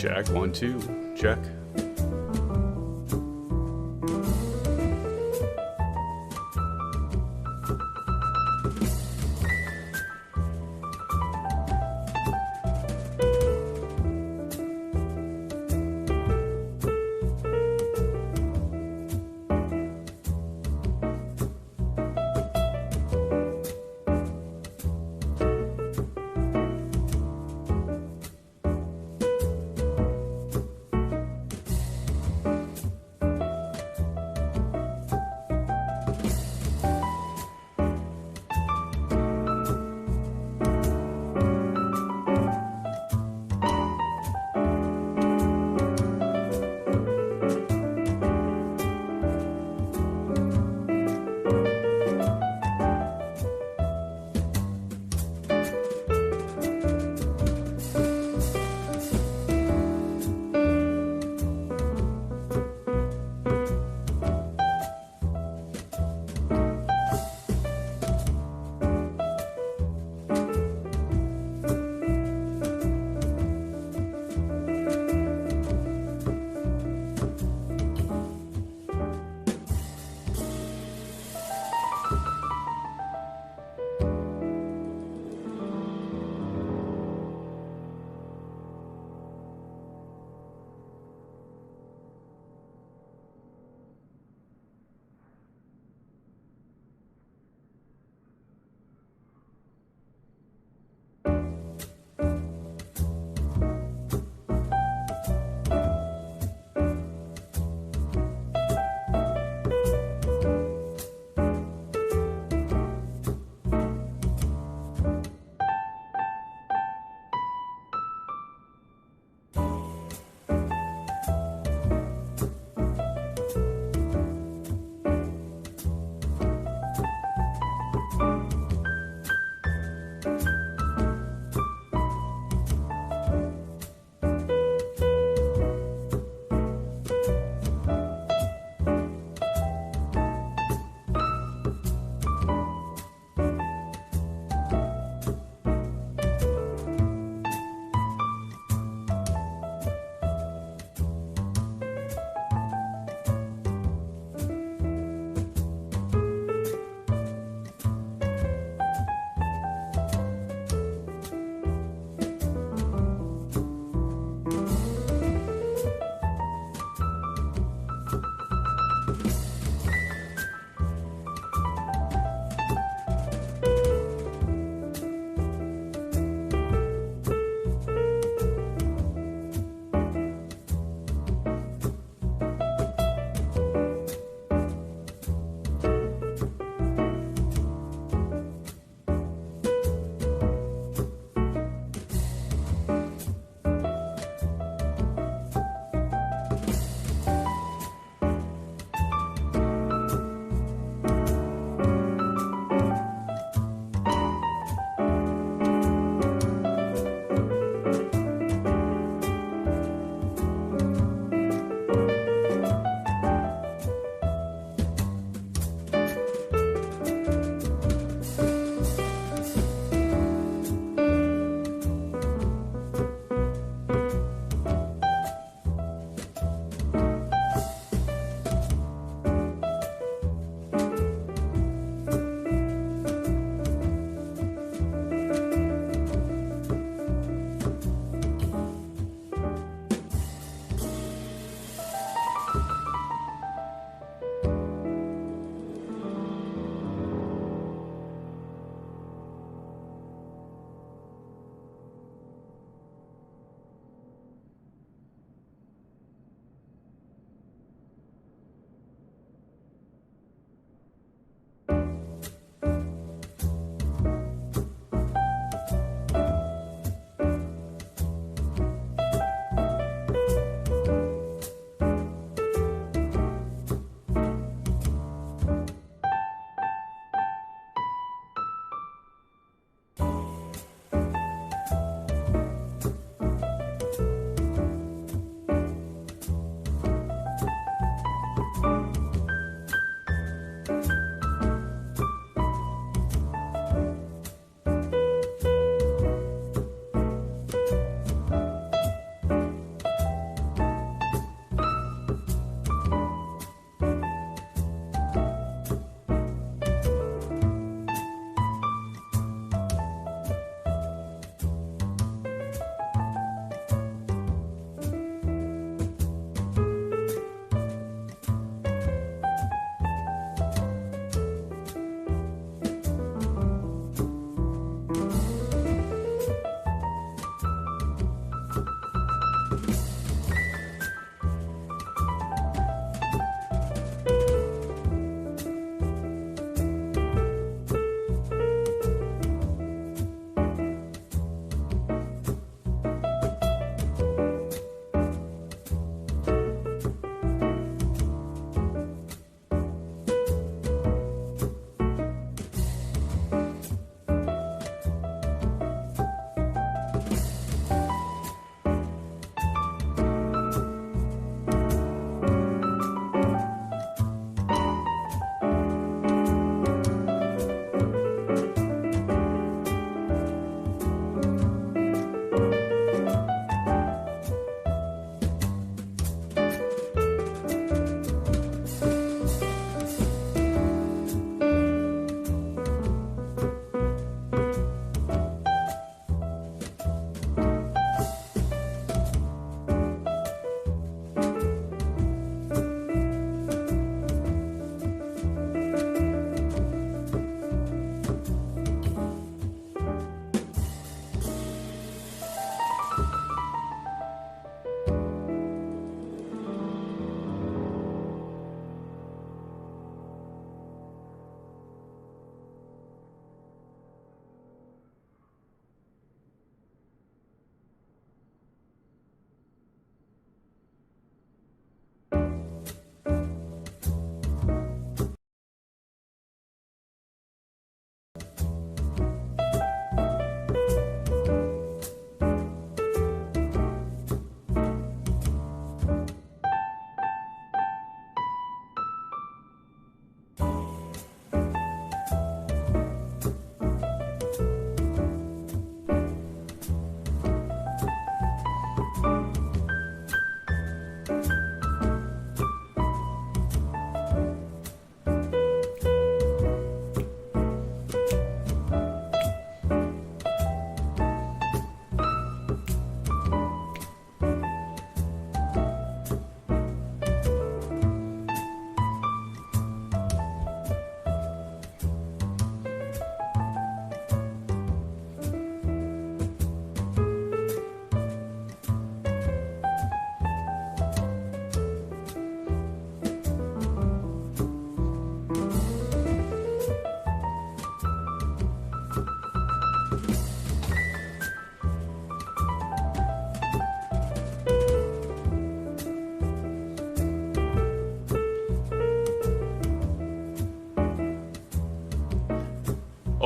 Check, 1, 2, check.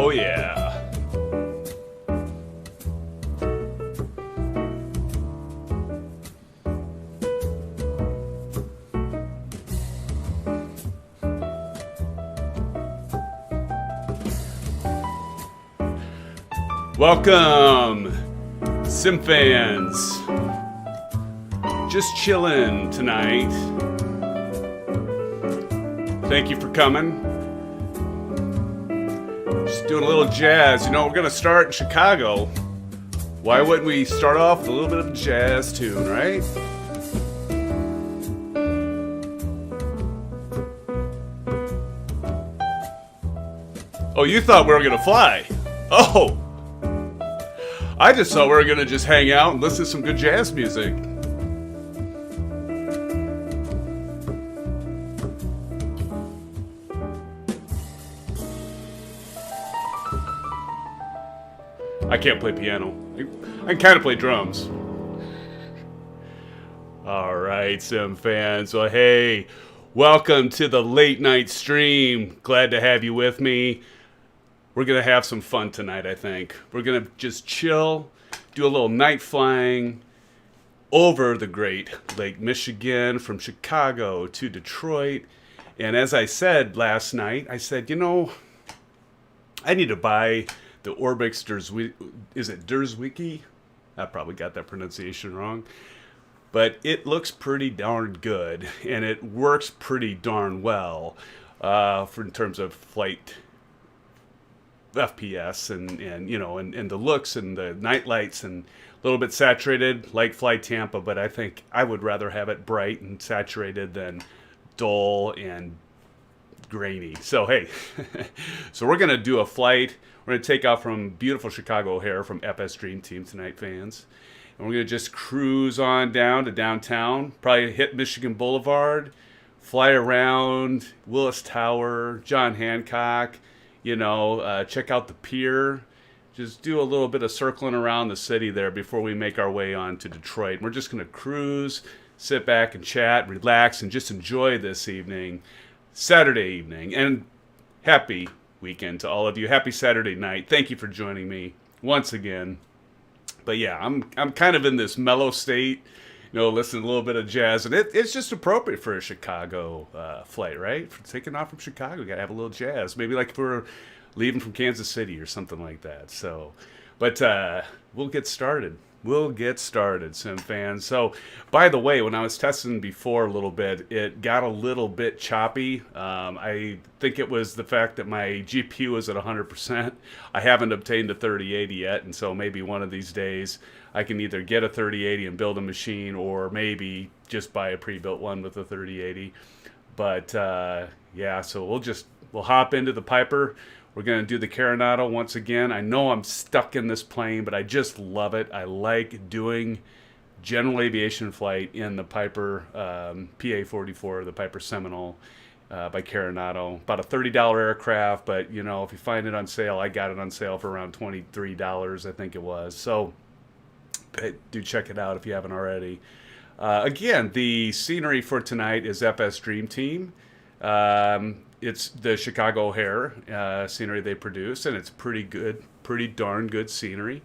Oh yeah. Welcome, sim fans. Just chilling tonight. Thank you for coming. Just doing a little jazz. You know, we're gonna start in Chicago. Why wouldn't we start off with a little bit of a jazz tune, right? Oh, you thought we were gonna fly? Oh! I just thought we were gonna just hang out and listen to some good jazz music. I can't play piano. I can kind of play drums. Alright, sim fans. Well, hey, welcome to the late night stream. Glad to have you with me. We're going to have some fun tonight, I think. We're going to just chill, do a little night flying over the Great Lake Michigan, from Chicago to Detroit. And as I said last night, I said, you know, I need to buy the Orbx Drzwiecki? I probably got that pronunciation wrong. But it looks pretty darn good, and it works pretty darn well in terms of flight FPS and you know, and the looks and the night lights, and a little bit saturated like Fly Tampa, but I think I would rather have it bright and saturated than dull and grainy. So hey, so we're gonna do a flight. We're gonna take off from beautiful Chicago O'Hare from FS Dream Team tonight, fans, and we're gonna just cruise on down to downtown, probably hit Michigan Boulevard, fly around Willis Tower, John Hancock, you know, check out the pier, just do a little bit of circling around the city there before we make our way on to Detroit. We're just going to cruise, sit back and chat, relax, and just enjoy this evening, Saturday evening. And happy weekend to all of you. Happy Saturday night. Thank you for joining me once again. But yeah, I'm kind of in this mellow state, you know, listening to a little bit of jazz, and it's just appropriate for a Chicago flight, right? For taking off from Chicago, you gotta have a little jazz. Maybe like if we're leaving from Kansas City or something like that. So, but we'll get started. We'll get started, sim fans. So, by the way, when I was testing before a little bit, it got a little bit choppy. I think it was the fact that my GPU was at 100%. I haven't obtained a 3080 yet, and so maybe one of these days I can either get a 3080 and build a machine, or maybe just buy a pre-built one with a 3080. But yeah, so we'll hop into the Piper. We're going to do the Carenado once again. I know I'm stuck in this plane, but I just love it. I like doing general aviation flight in the Piper PA44, the Piper Seminole by Carenado. About a $30 aircraft, but you know, if you find it on sale, I got it on sale for around $23, I think it was. So do check it out if you haven't already. Again, the scenery for tonight is FS Dream Team. It's the Chicago O'Hare scenery they produce, and it's pretty good, pretty darn good scenery.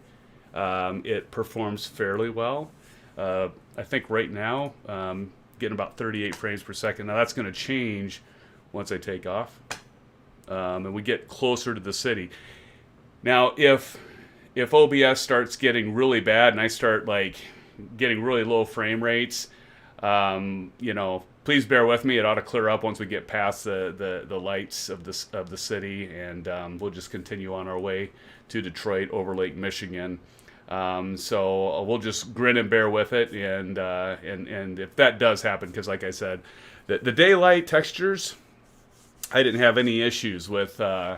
It performs fairly well. I think right now, getting about 38 frames per second. Now that's going to change once I take off, and we get closer to the city. Now, if OBS starts getting really bad and I start like getting really low frame rates, you know, please bear with me. It ought to clear up once we get past the lights of the city, and we'll just continue on our way to Detroit over Lake Michigan. So we'll just grin and bear with it, and if that does happen, because like I said, the daylight textures, I didn't have any issues with the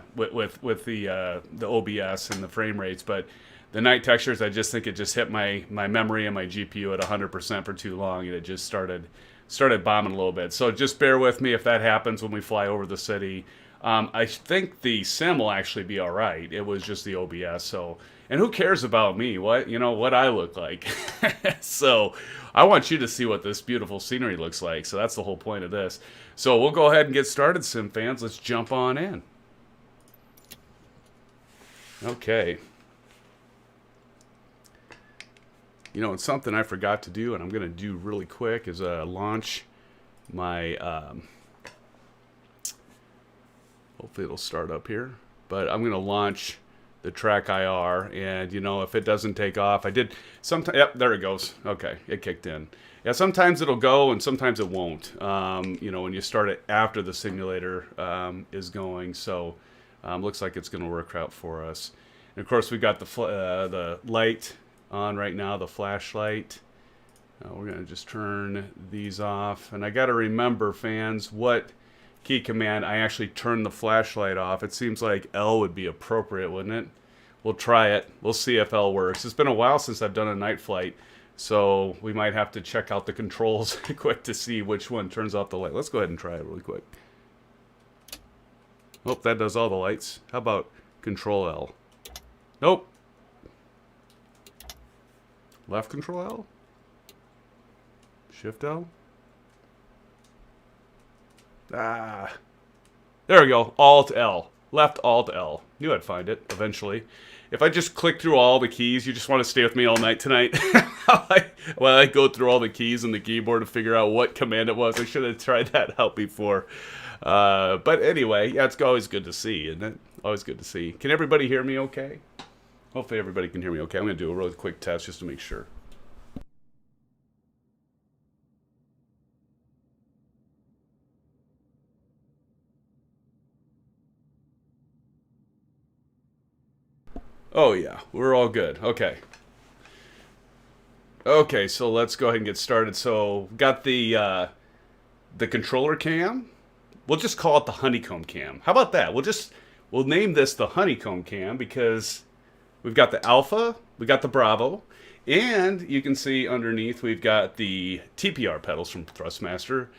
OBS and the frame rates, but the night textures, I just think it just hit my memory and my GPU at 100% for too long, and it just started bombing a little bit. So just bear with me if that happens when we fly over the city. I think the sim will actually be all right. It was just the OBS. So, and who cares about me? What I look like. So I want you to see what this beautiful scenery looks like. So that's the whole point of this. So we'll go ahead and get started, sim fans. Let's jump on in. Okay. You know, it's something I forgot to do, and I'm going to do really quick, is launch my, hopefully it'll start up here, but I'm going to launch the track IR, and, you know, if it doesn't take off, I did, sometimes, yep, there it goes. Okay, it kicked in. Yeah, sometimes it'll go, and sometimes it won't, you know, when you start it after the simulator is going, so looks like it's going to work out for us. And, of course, we've got the light on right now, the flashlight. We're going to just turn these off. And I got to remember, fans, what key command I actually turned the flashlight off. It seems like L would be appropriate, wouldn't it? We'll try it. We'll see if L works. It's been a while since I've done a night flight, so we might have to check out the controls quick to see which one turns off the light. Let's go ahead and try it really quick. Oh, that does all the lights. How about Control L? Nope. Left Control L? Shift L? Ah. There we go. Alt L. Left Alt L. Knew I'd find it eventually. If I just click through all the keys, you just want to stay with me all night tonight while I go through all the keys on the keyboard to figure out what command it was. I should have tried that out before. But anyway, yeah, it's always good to see, isn't it? Always good to see. Can everybody hear me okay? Hopefully everybody can hear me okay. I'm going to do a really quick test just to make sure. Oh yeah, we're all good. Okay. Okay, so let's go ahead and get started. So got the controller cam. We'll just call it the Honeycomb cam. How about that? We'll name this the Honeycomb cam because we've got the Alpha, we got the Bravo, and you can see underneath we've got the TPR pedals from Thrustmaster.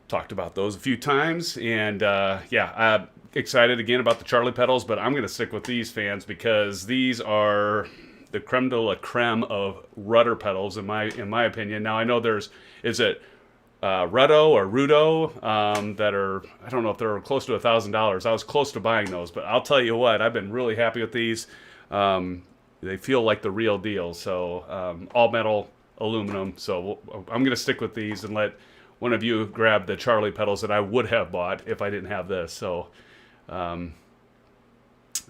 Talked about those a few times, and yeah, I'm excited again about the Charlie pedals, but I'm going to stick with these, fans, because these are the creme de la creme of rudder pedals in my opinion. Now I know is it Rudo or Rudo that are, I don't know if they're close to $1,000. I was close to buying those, but I'll tell you what, I've been really happy with these. They feel like the real deal. So all metal, aluminum. So I'm going to stick with these and let one of you grab the Charlie pedals that I would have bought if I didn't have this. So, all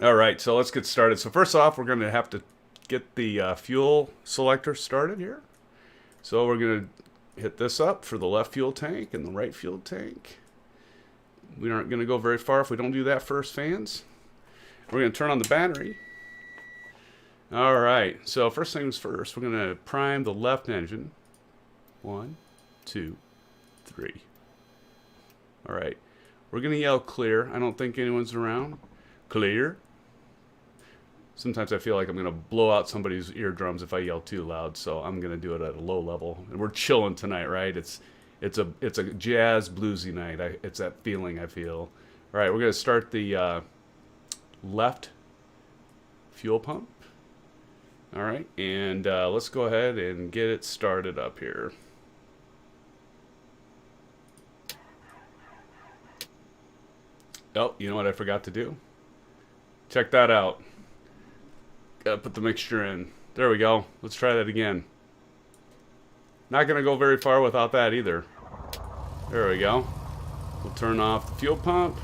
right, so let's get started. So first off, we're going to have to get the fuel selector started here. So we're going to hit this up for the left fuel tank and the right fuel tank. We aren't going to go very far if we don't do that first, fans. We're going to turn on the battery. All right, so first things first, we're going to prime the left engine. 1, 2, 3. All right, we're going to yell clear. I don't think anyone's around. Clear. Sometimes I feel like I'm going to blow out somebody's eardrums if I yell too loud, so I'm going to do it at a low level. And we're chilling tonight, right? It's a jazz bluesy night. It's that feeling I feel. All right, we're going to start the left fuel pump. All right, and let's go ahead and get it started up here. Oh, you know what I forgot to do? Check that out. Gotta put the mixture in. There we go. Let's try that again. Not gonna go very far without that either. There we go. We'll turn off the fuel pump.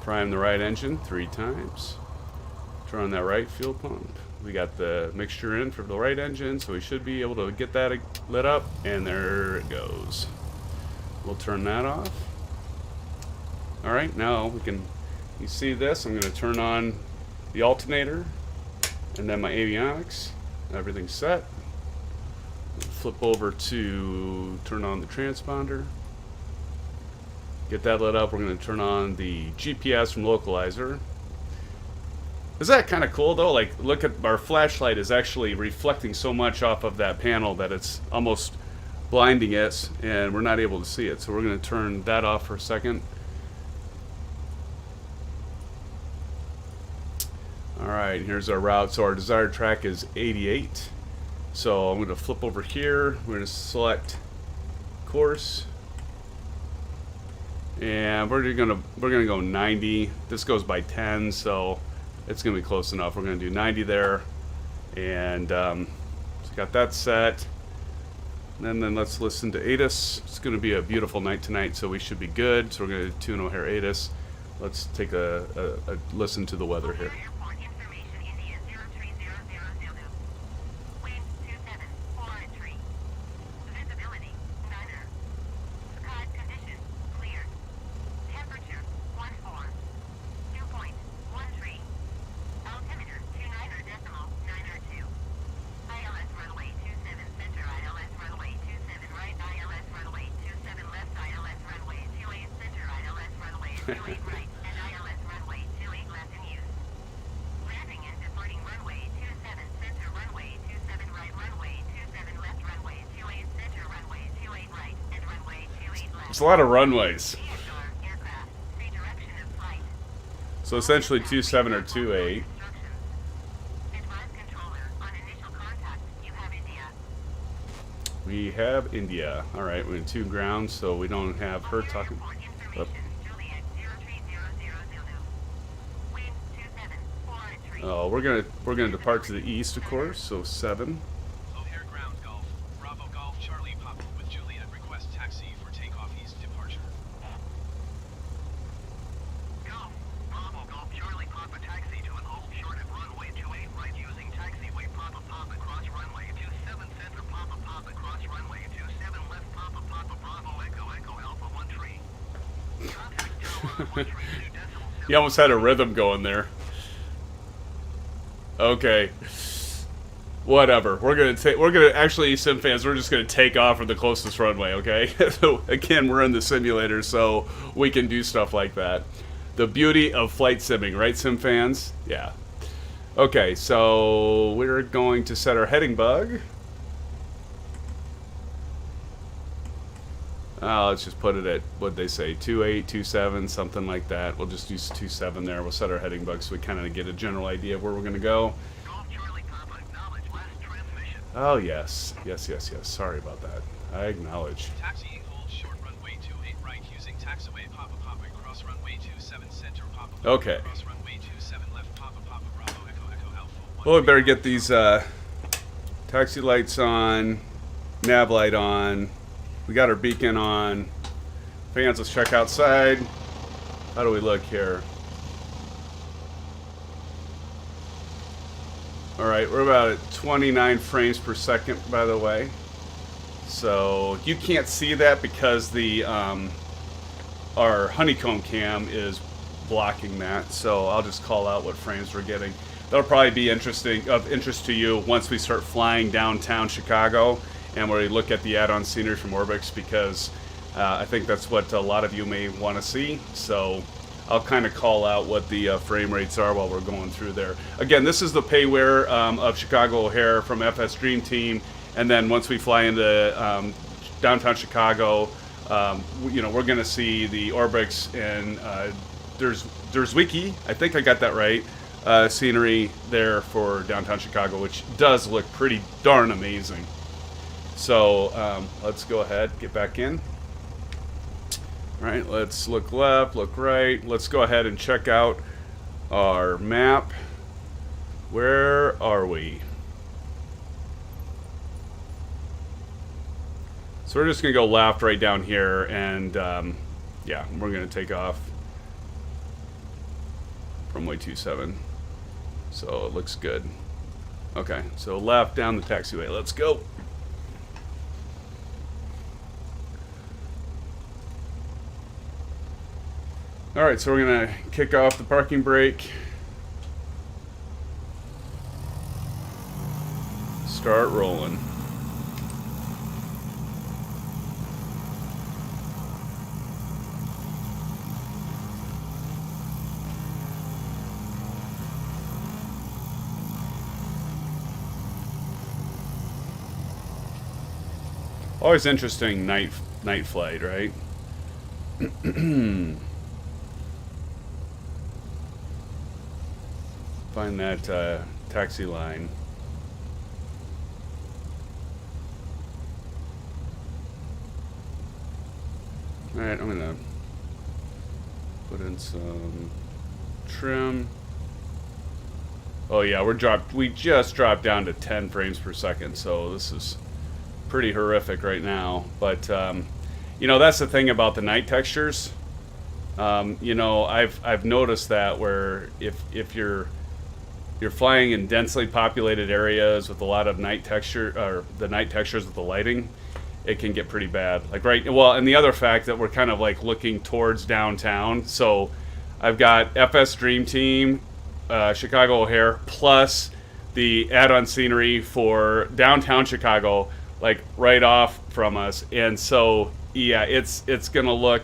Prime the right engine 3 times. Turn on that right fuel pump. We got the mixture in for the right engine, so we should be able to get that lit up. And there it goes. We'll turn that off. All right, now you see this, I'm going to turn on the alternator and then my avionics. Everything's set. Flip over to turn on the transponder. Get that lit up. We're going to turn on the GPS from localizer. Is that kind of cool though? Like, look at our flashlight is actually reflecting so much off of that panel that it's almost blinding us and we're not able to see it. So we're going to turn that off for a second. Alright, here's our route. So our desired track is 88. So I'm going to flip over here. We're going to select course. And we're gonna go 90. This goes by 10, so it's going to be close enough. We're going to do 90 there, and so got that set. And then let's listen to ATIS. It's going to be a beautiful night tonight, so we should be good. So we're going to tune O'Hare ATIS. Let's take a listen to the weather here. It's a lot of runways. So essentially 27 or 28. We have India. All right, we're in 2 ground, so we don't have her talking. Oh, we're gonna depart to the east, of course. So 7. O'Hare ground Golf. Bravo Golf Charlie Papa with Juliet request taxi for takeoff east departure. Golf. Bravo Golf Charlie Papa taxi to an hold short at runway 28 right using taxiway Papa Papa cross runway 27 center Papa Papa cross runway 27 left Papa Papa Bravo Echo Echo Alpha 1 tree. Contact tower 1 tree 2 decimals. You almost had a rhythm going there. Okay. Whatever. We're gonna actually, sim fans, we're just gonna take off from the closest runway, okay? So again, we're in the simulator, so we can do stuff like that. The beauty of flight simming, right, sim fans? Yeah. Okay, so we're going to set our heading bug. Let's just put it at, what'd they say, 28, 27, something like that. We'll just use 27 there. We'll set our heading bug so we kind of get a general idea of where we're going to go. Oh, yes. Yes, yes, yes. Sorry about that. I acknowledge. Taxiing hold short runway 28 right using taxiway Papa Papa cross runway 27 center Papa Papa okay. cross runway 27 left Papa Papa Bravo Echo Echo Alpha 1. Well, we better get these taxi lights on, nav light on. We got our beacon on. Fans, let's check outside. How do we look here? All right, we're about at 29 frames per second, by the way. So you can't see that because the our Honeycomb cam is blocking that. So I'll just call out what frames we're getting. That'll probably be of interest to you once we start flying downtown Chicago. And where we look at the add-on scenery from Orbx, because I think that's what a lot of you may want to see. So I'll kind of call out what the frame rates are while we're going through there. Again, this is the payware of Chicago O'Hare from FS Dream Team. And then once we fly into downtown Chicago, you know, we're going to see the Orbx and Drzwiecki, I think I got that right, scenery there for downtown Chicago, which does look pretty darn amazing. So let's go ahead, get back in. All right, let's look left, look right. Let's go ahead and check out our map. Where are we? So we're just gonna go left right down here, and yeah, we're gonna take off from runway 27. So it looks good. Okay, so left down the taxiway, let's go. All right, so we're gonna kick off the parking brake. Start rolling. Always interesting night flight, right? Find that taxi line. All right, I'm gonna put in some trim. Oh yeah, we just dropped down to 10 frames per second, so this is pretty horrific right now. But you know, that's the thing about the night textures. You know, I've noticed that where if you're flying in densely populated areas with a lot of night texture, or the night textures with the lighting, it can get pretty bad. Like and the other fact that we're kind of like looking towards downtown, so I've got FS Dream Team, Chicago O'Hare, plus the add-on scenery for downtown Chicago, like right off from us, and so yeah, it's gonna look,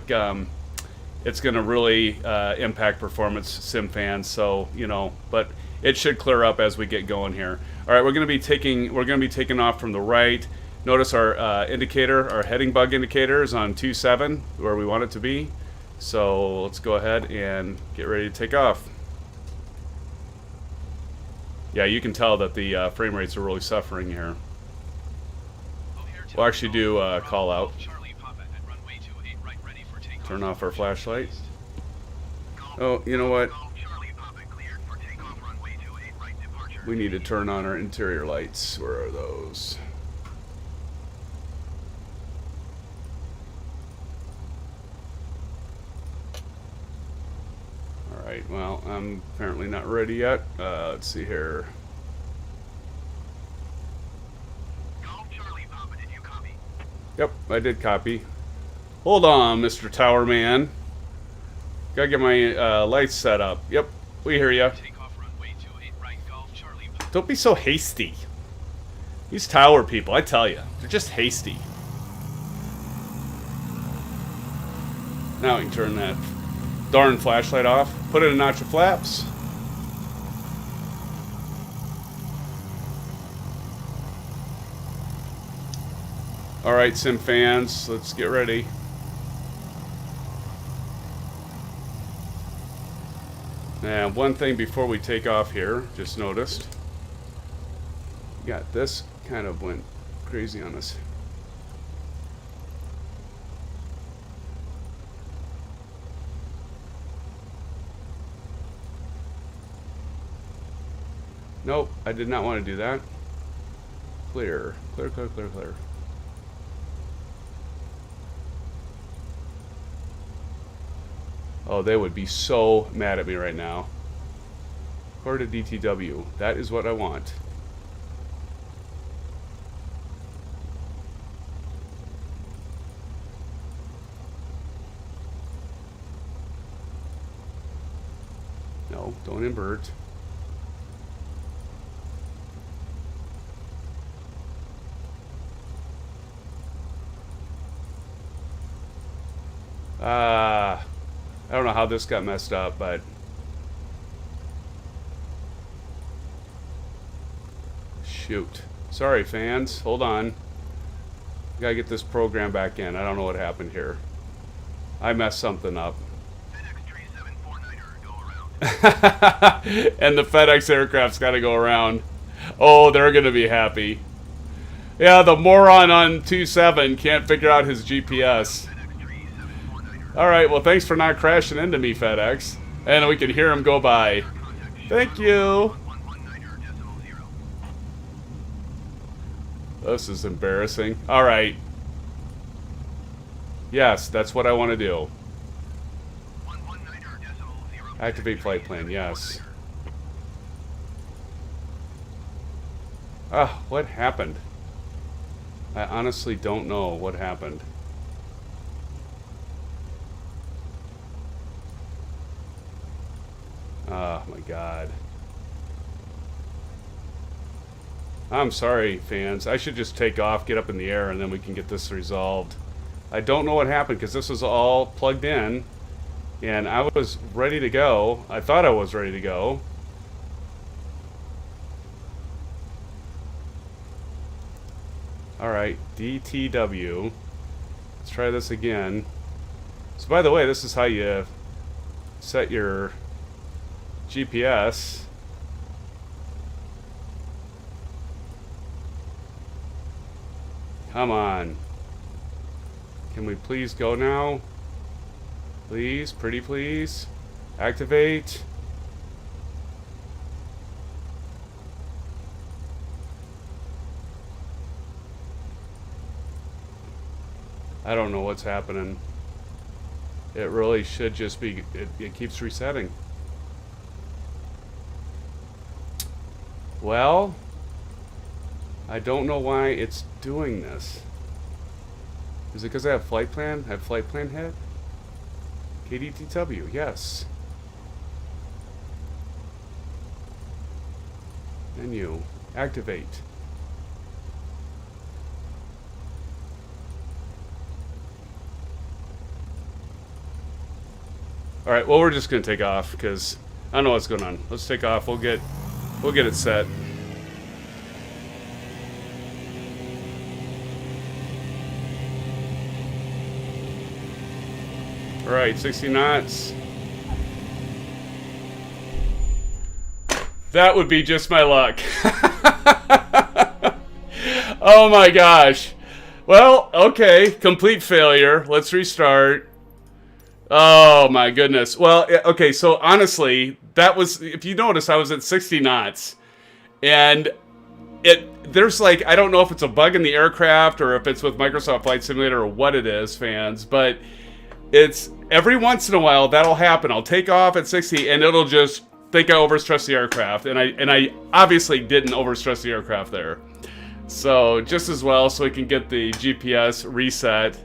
it's gonna really impact performance, sim fans. So you know, but it should clear up as we get going here. All right, we're gonna be taking off from the right. Notice our indicator, our heading bug indicator is on 2.7, where we want it to be. So let's go ahead and get ready to take off. Yeah, you can tell that the frame rates are really suffering here. We'll actually do a call out. Turn off our flashlight. Oh, you know what? We need to turn on our interior lights. Where are those? Alright, well, I'm apparently not ready yet. Let's see here. Yep, I did copy. Hold on, Mr. Tower Man. Gotta get my lights set up. Yep, we hear ya. Don't be so hasty. These tower people, I tell you, they're just hasty. Now we can turn that darn flashlight off. Put it in a notch of flaps. Alright, sim fans, let's get ready. Now, one thing before we take off here, just noticed. Got this kind of went crazy on us. Nope, I did not want to do that. Clear, clear, clear, clear, clear. Oh, they would be so mad at me right now. KORD to DTW. That is what I want. No, don't invert. I don't know how this got messed up, but shoot. Sorry, fans. Hold on. Gotta get this program back in. I don't know what happened here. I messed something up. And the FedEx aircraft's gotta go around. Oh, they're gonna be happy. Yeah, the moron on 2.7 can't figure out his GPS. Alright, well thanks for not crashing into me, FedEx. And we can hear him go by. Thank you. This is embarrassing. Alright. Yes, that's what I want to do. Activate flight plan, yes. Ah, what happened? I honestly don't know what happened. Oh my god. I'm sorry, fans. I should just take off, get up in the air, and then we can get this resolved. I don't know what happened because this was all plugged in, and I was ready to go. I thought I was ready to go. Alright, DTW. Let's try this again. So by the way, this is how you set your GPS. Come on. Can we please go now? Please, pretty please. Activate. I don't know what's happening. It really should just be, it keeps resetting. Well, I don't know why it's doing this. Is it because I have flight plan? I have flight plan hit? KDTW, yes. Menu, activate. All right, well, we're just gonna take off because I don't know what's going on. Let's take off. We'll get it set. All right, 60 knots. That would be just my luck. Oh my gosh. Well, okay, complete failure. Let's restart. Oh my goodness. Well, okay, so honestly, that was, if you notice, I was at 60 knots. And there's like, I don't know if it's a bug in the aircraft or if it's with Microsoft Flight Simulator or what it is, fans, but it's every once in a while that'll happen. I'll take off at 60 and it'll just think I overstressed the aircraft. And I obviously didn't overstress the aircraft there. So just as well, so we can get the GPS reset.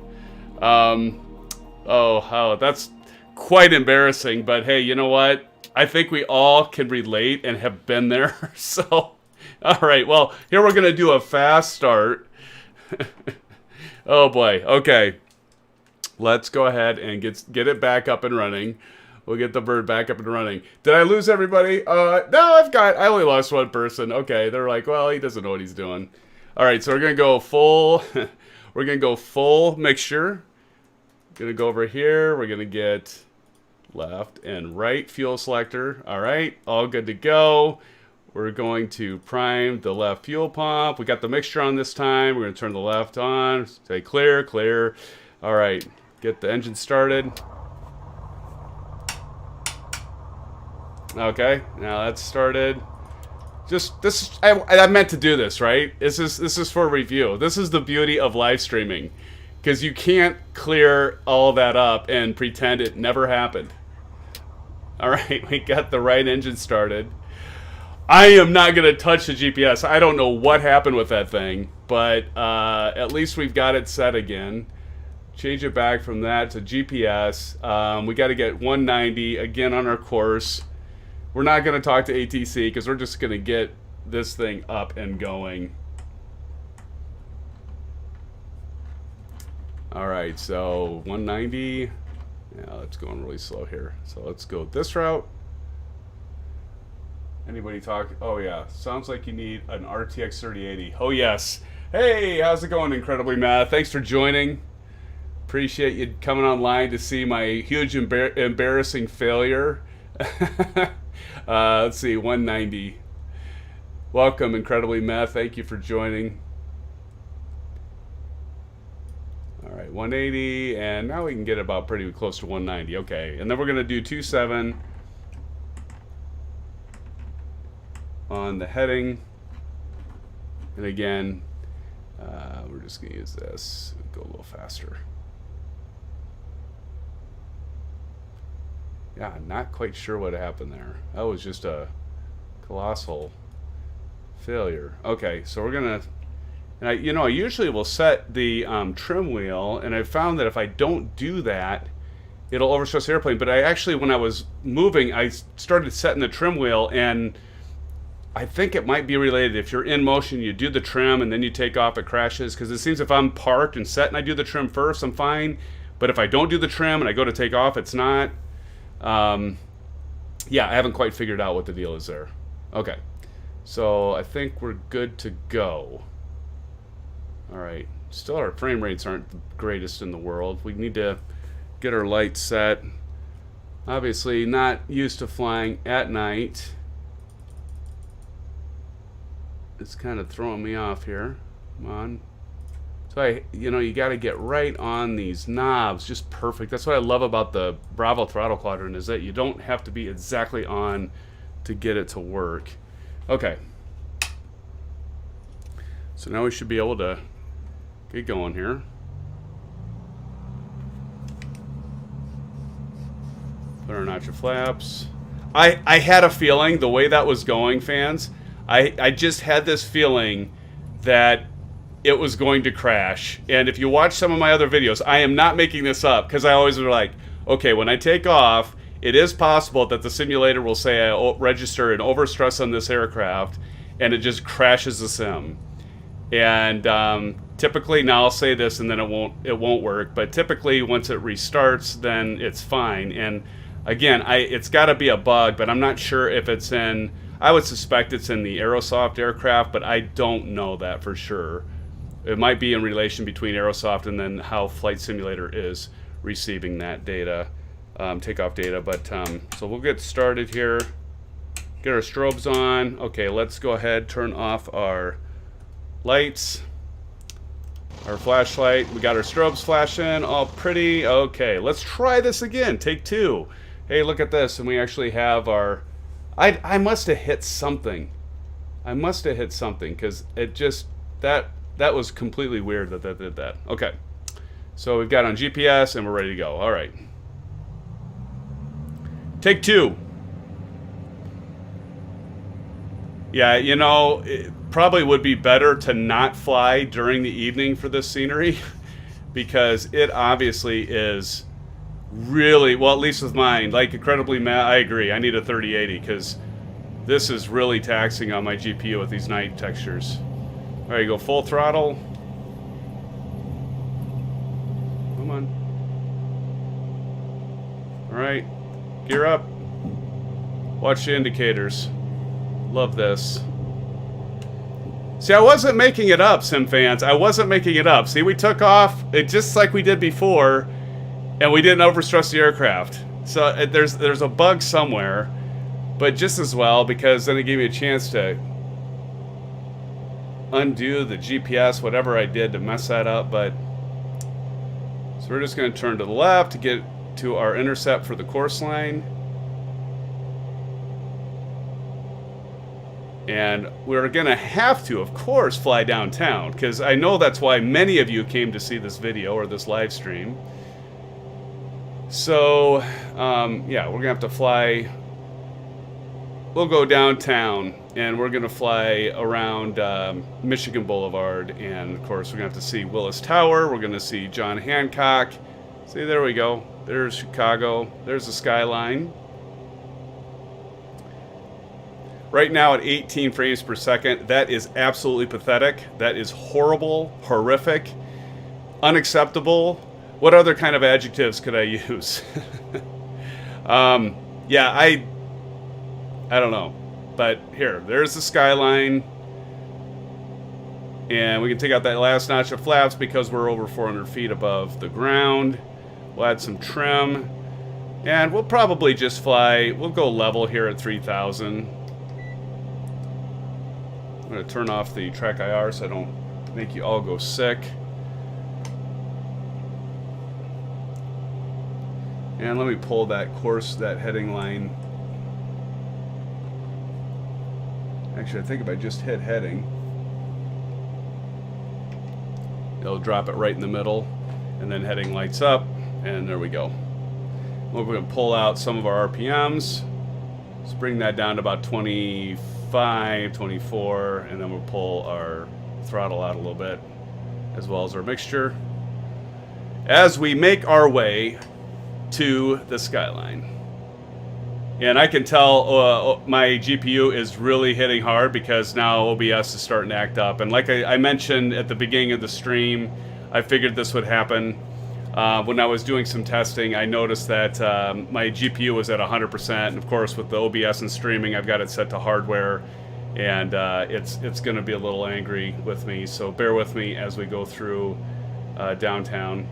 Oh, that's quite embarrassing, but hey, you know what? I think we all can relate and have been there. So, all right, well, here we're going to do a fast start. Oh boy, okay. Let's go ahead and get it back up and running. We'll get the bird back up and running. Did I lose everybody? No, I only lost one person. Okay, they're like, well, he doesn't know what he's doing. All right, so we're going to go full, we're going to go full mixture. Gonna go over here. We're gonna get left and right fuel selector. All right, all good to go. We're going to prime the left fuel pump. We got the mixture on this time. We're gonna turn the left on. Say clear, clear. All right, get the engine started. Okay, now that's started. Just this, I meant to do this, right? This is for review. This is the beauty of live streaming. Because you can't clear all that up and pretend it never happened. All right, we got the right engine started. I am not going to touch the GPS. I don't know what happened with that thing, but at least we've got it set again. Change it back from that to GPS. We got to get 190 again on our course. We're not going to talk to ATC because we're just going to get this thing up and going. Alright, so 190. Yeah, it's going really slow here. So let's go this route. Anybody talk? Oh yeah, sounds like you need an RTX 3080. Oh yes. Hey, how's it going, Incredibly Mad? Thanks for joining. Appreciate you coming online to see my huge embarrassing failure. Let's see, 190. Welcome, Incredibly Mad. Thank you for joining. All right, 180, and now we can get about pretty close to 190. Okay, and then we're going to do 27 on the heading. And again, we're just going to use this. Go a little faster. Yeah, I'm not quite sure what happened there. That was just a colossal failure. Okay, so we're going to... And I usually will set the trim wheel, and I found that if I don't do that, it'll overstress the airplane. But I actually, when I was moving, I started setting the trim wheel, and I think it might be related. If you're in motion, you do the trim, and then you take off, it crashes. Because it seems if I'm parked and set and I do the trim first, I'm fine. But if I don't do the trim and I go to take off, it's not. Yeah, I haven't quite figured out what the deal is there. Okay, so I think we're good to go. All right, still our frame rates aren't the greatest in the world. We need to get our lights set. Obviously not used to flying at night. It's kind of throwing me off here. Come on. So you got to get right on these knobs, just perfect. That's what I love about the Bravo Throttle Quadrant, is that you don't have to be exactly on to get it to work. Okay. So now we should be able to get going here. Put our notch of flaps. I had a feeling the way that was going, fans. I just had this feeling that it was going to crash. And if you watch some of my other videos, I am not making this up, because I always were like, okay, when I take off, it is possible that the simulator will say I register an overstress on this aircraft, and it just crashes the sim. And typically, now I'll say this and then it won't work, but typically once it restarts, then it's fine. And again, it's got to be a bug, but I'm not sure if it's in, I would suspect it's in the Aerosoft aircraft, but I don't know that for sure. It might be in relation between Aerosoft and then how Flight Simulator is receiving that data, takeoff data. But so we'll get started here, get our strobes on. Okay, let's go ahead, turn off our lights, our flashlight. We got our strobes flashing, all pretty. Okay, let's try this again, take two. Hey, look at this, and we actually have our, I must have hit something. I must have hit something, because it just, that was completely weird that did that. Okay, so we've got on GPS, and we're ready to go. All right. Take two. Yeah, you know, it probably would be better to not fly during the evening for this scenery, because it obviously is really, well, at least with mine, like incredibly I agree. I need a 3080, because this is really taxing on my GPU with these night textures. All right, go full throttle. Come on. All right, gear up. Watch the indicators. Love this. See, I wasn't making it up, Sim fans. I wasn't making it up. See, we took off it just like we did before, and we didn't overstress the aircraft. So there's a bug somewhere, but just as well, because then it gave me a chance to undo the GPS, whatever I did to mess that up. But so we're just going to turn to the left to get to our intercept for the course line. And we're going to have to, of course, fly downtown, because I know that's why many of you came to see this video or this live stream. So, yeah, we're going to have to fly. We'll go downtown, and we're going to fly around Michigan Boulevard. And, of course, we're going to have to see Willis Tower. We're going to see John Hancock. See, there we go. There's Chicago. There's the skyline. Right now at 18 frames per second, that is absolutely pathetic. That is horrible, horrific, unacceptable. What other kind of adjectives could I use? Yeah, I don't know. But here, there's the skyline. And we can take out that last notch of flaps because we're over 400 feet above the ground. We'll add some trim. And we'll probably just fly, we'll go level here at 3,000. I'm going to turn off the track IR so I don't make you all go sick. And let me pull that course, that heading line. Actually, I think if I just hit heading, it'll drop it right in the middle, and then heading lights up, and there we go. We're going to pull out some of our RPMs. Let's bring that down to about 25, 24, and then we'll pull our throttle out a little bit, as well as our mixture, as we make our way to the skyline. And I can tell my GPU is really hitting hard because now OBS is starting to act up. And like I mentioned at the beginning of the stream, I figured this would happen. When I was doing some testing, I noticed that my GPU was at 100%. And of course, with the OBS and streaming, I've got it set to hardware. And it's going to be a little angry with me. So bear with me as we go through downtown.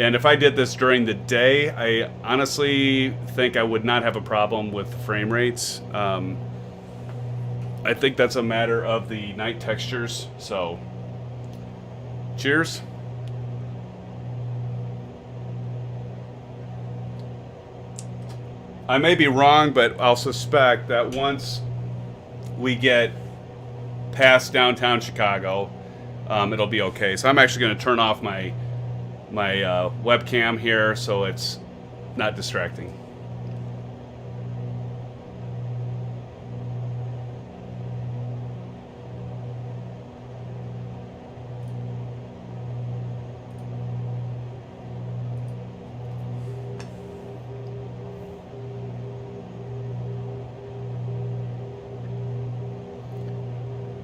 And if I did this during the day, I honestly think I would not have a problem with frame rates. I think that's a matter of the night textures. So, cheers. I may be wrong, but I'll suspect that once we get past downtown Chicago, it'll be okay. So I'm actually going to turn off my webcam here so it's not distracting.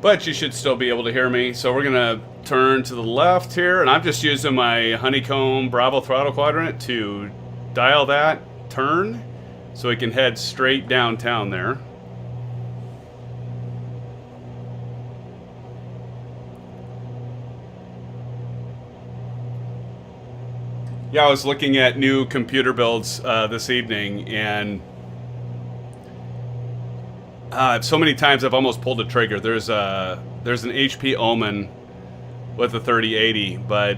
But you should still be able to hear me. So we're gonna turn to the left here, and I'm just using my Honeycomb Bravo Throttle Quadrant to dial that turn so we can head straight downtown there. Yeah, I was looking at new computer builds this evening, and so many times I've almost pulled the trigger. There's an HP Omen with a 3080, but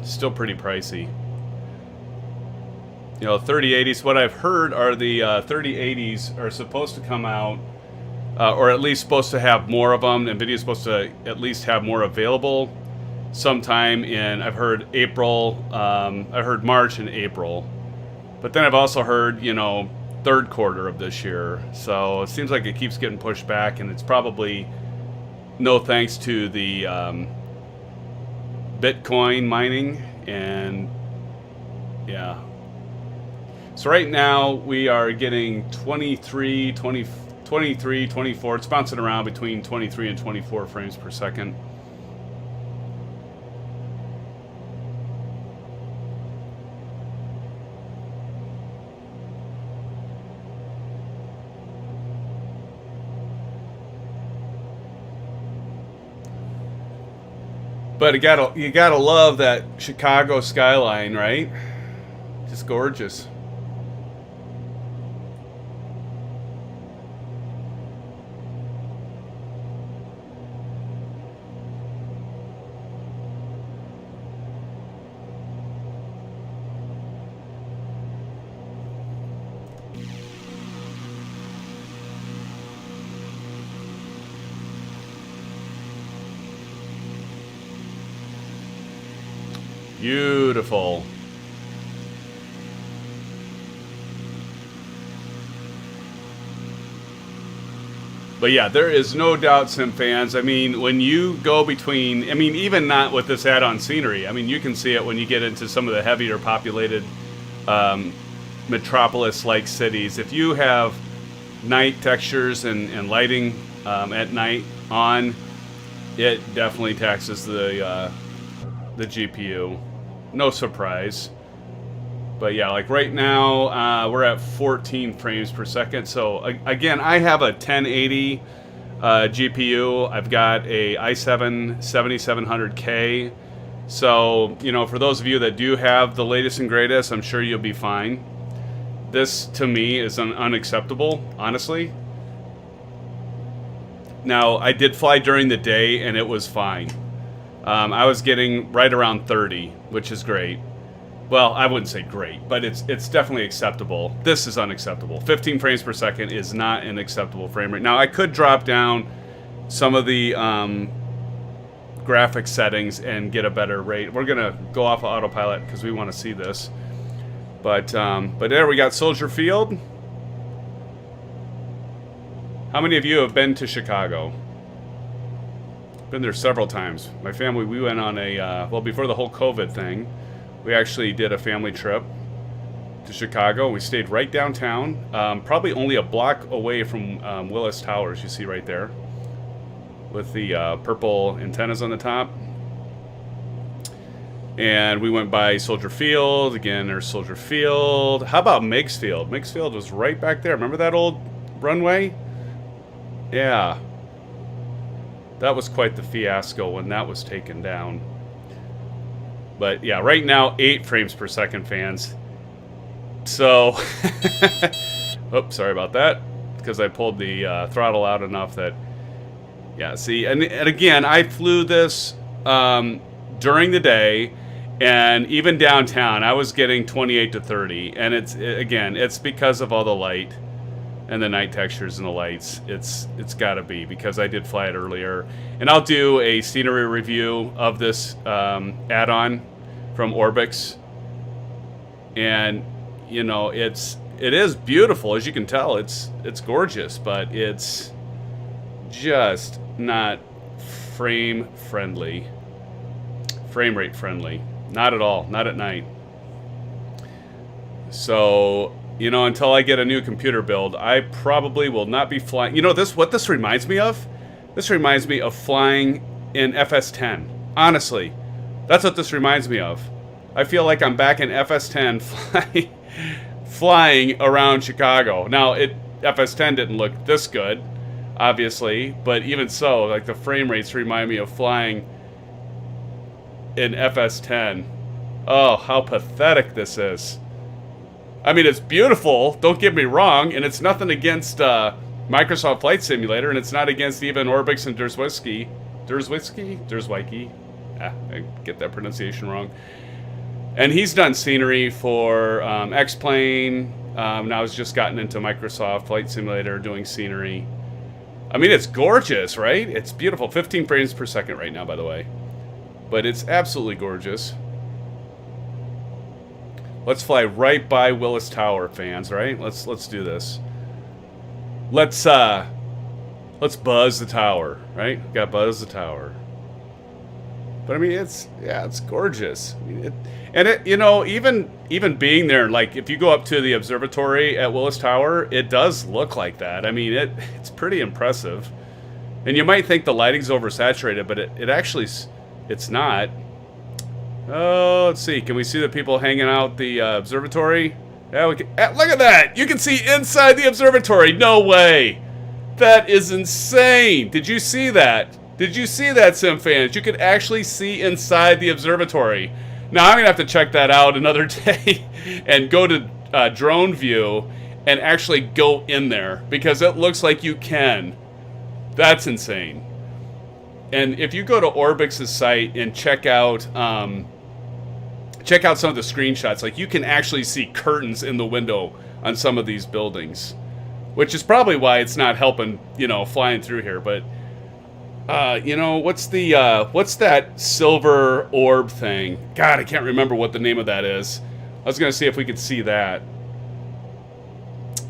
still pretty pricey. You know, 3080s, what I've heard are the 3080s are supposed to come out, or at least supposed to have more of them. NVIDIA's supposed to at least have more available sometime in, I've heard April, I heard March and April. But then I've also heard, you know, third quarter of this year. So it seems like it keeps getting pushed back, and it's probably no thanks to the Bitcoin mining. And yeah. So right now we are getting 23, 24. It's bouncing around between 23 and 24 frames per second. But you gotta love that Chicago skyline, right? Just gorgeous. Beautiful. But yeah, there is no doubt, Sim fans. I mean, when you go between, I mean, even not with this add-on scenery, I mean, you can see it when you get into some of the heavier populated metropolis-like cities. If you have night textures and lighting at night on, it definitely taxes the GPU. No surprise. But yeah, like right now, we're at 14 frames per second. So again, I have a 1080 GPU. I've got a i7 7700K. So, you know, for those of you that do have the latest and greatest, I'm sure you'll be fine. This, to me, is unacceptable, honestly. Now, I did fly during the day, and it was fine. I was getting right around 30, which is great. Well, I wouldn't say great, but it's definitely acceptable. This is unacceptable. 15 frames per second is not an acceptable frame rate. Now, I could drop down some of the graphic settings and get a better rate. We're going to go off of autopilot because we want to see this. But there we got Soldier Field. How many of you have been to Chicago? Been there several times. My family, we went on a, well, before the whole COVID thing, we actually did a family trip to Chicago. We stayed right downtown, probably only a block away from Willis Towers, you see right there, with the purple antennas on the top. And we went by Soldier Field. Again, there's Soldier Field. How about Meigs Field? Meigs Field was right back there. Remember that old runway? Yeah. That was quite the fiasco when that was taken down. But yeah, right now, 8 frames per second, fans. So, oops, sorry about that. Because I pulled the throttle out enough that, yeah, see, and again, I flew this during the day, and even downtown, I was getting 28 to 30. And it's because of all the light and the night textures and the lights. It's got to be, because I did fly it earlier. And I'll do a scenery review of this add-on from Orbx. And, you know, it is beautiful, as you can tell. It's gorgeous, but it's just not frame rate friendly. Not at all. Not at night. So, you know, until I get a new computer build, I probably will not be flying. You know, what this reminds me of? This reminds me of flying in FS10. Honestly, that's what this reminds me of. I feel like I'm back in FS10 flying around Chicago. Now, FS10 didn't look this good, obviously, but even so, like, the frame rates remind me of flying in FS10. Oh, how pathetic this is. I mean, it's beautiful, don't get me wrong, and it's nothing against Microsoft Flight Simulator, and it's not against even Orbx and Drzwiecki. Drzwiecki? I get that pronunciation wrong. And he's done scenery for X-Plane. Now he's just gotten into Microsoft Flight Simulator doing scenery. I mean, it's gorgeous, right? It's beautiful. 15 frames per second right now, by the way. But it's absolutely gorgeous. Let's fly right by Willis Tower, fans, right? Let's do this. Let's buzz the tower, right? Got buzz the tower. But I mean, it's gorgeous. I mean, you know, even being there, like if you go up to the observatory at Willis Tower, it does look like that. I mean, it's pretty impressive. And you might think the lighting's oversaturated, but it actually it's not. Oh, let's see. Can we see the people hanging out the observatory? Yeah, we can. Look at that! You can see inside the observatory. No way! That is insane! Did you see that? Did you see that, Sim fans? You could actually see inside the observatory. Now, I'm going to have to check that out another day and go to drone view and actually go in there because it looks like you can. That's insane. And if you go to Orbx's site and check out some of the screenshots, like you can actually see curtains in the window on some of these buildings, which is probably why it's not helping, you know, flying through here. But you know, what's that silver orb thing? God, I can't remember what the name of that is. I was gonna see if we could see that.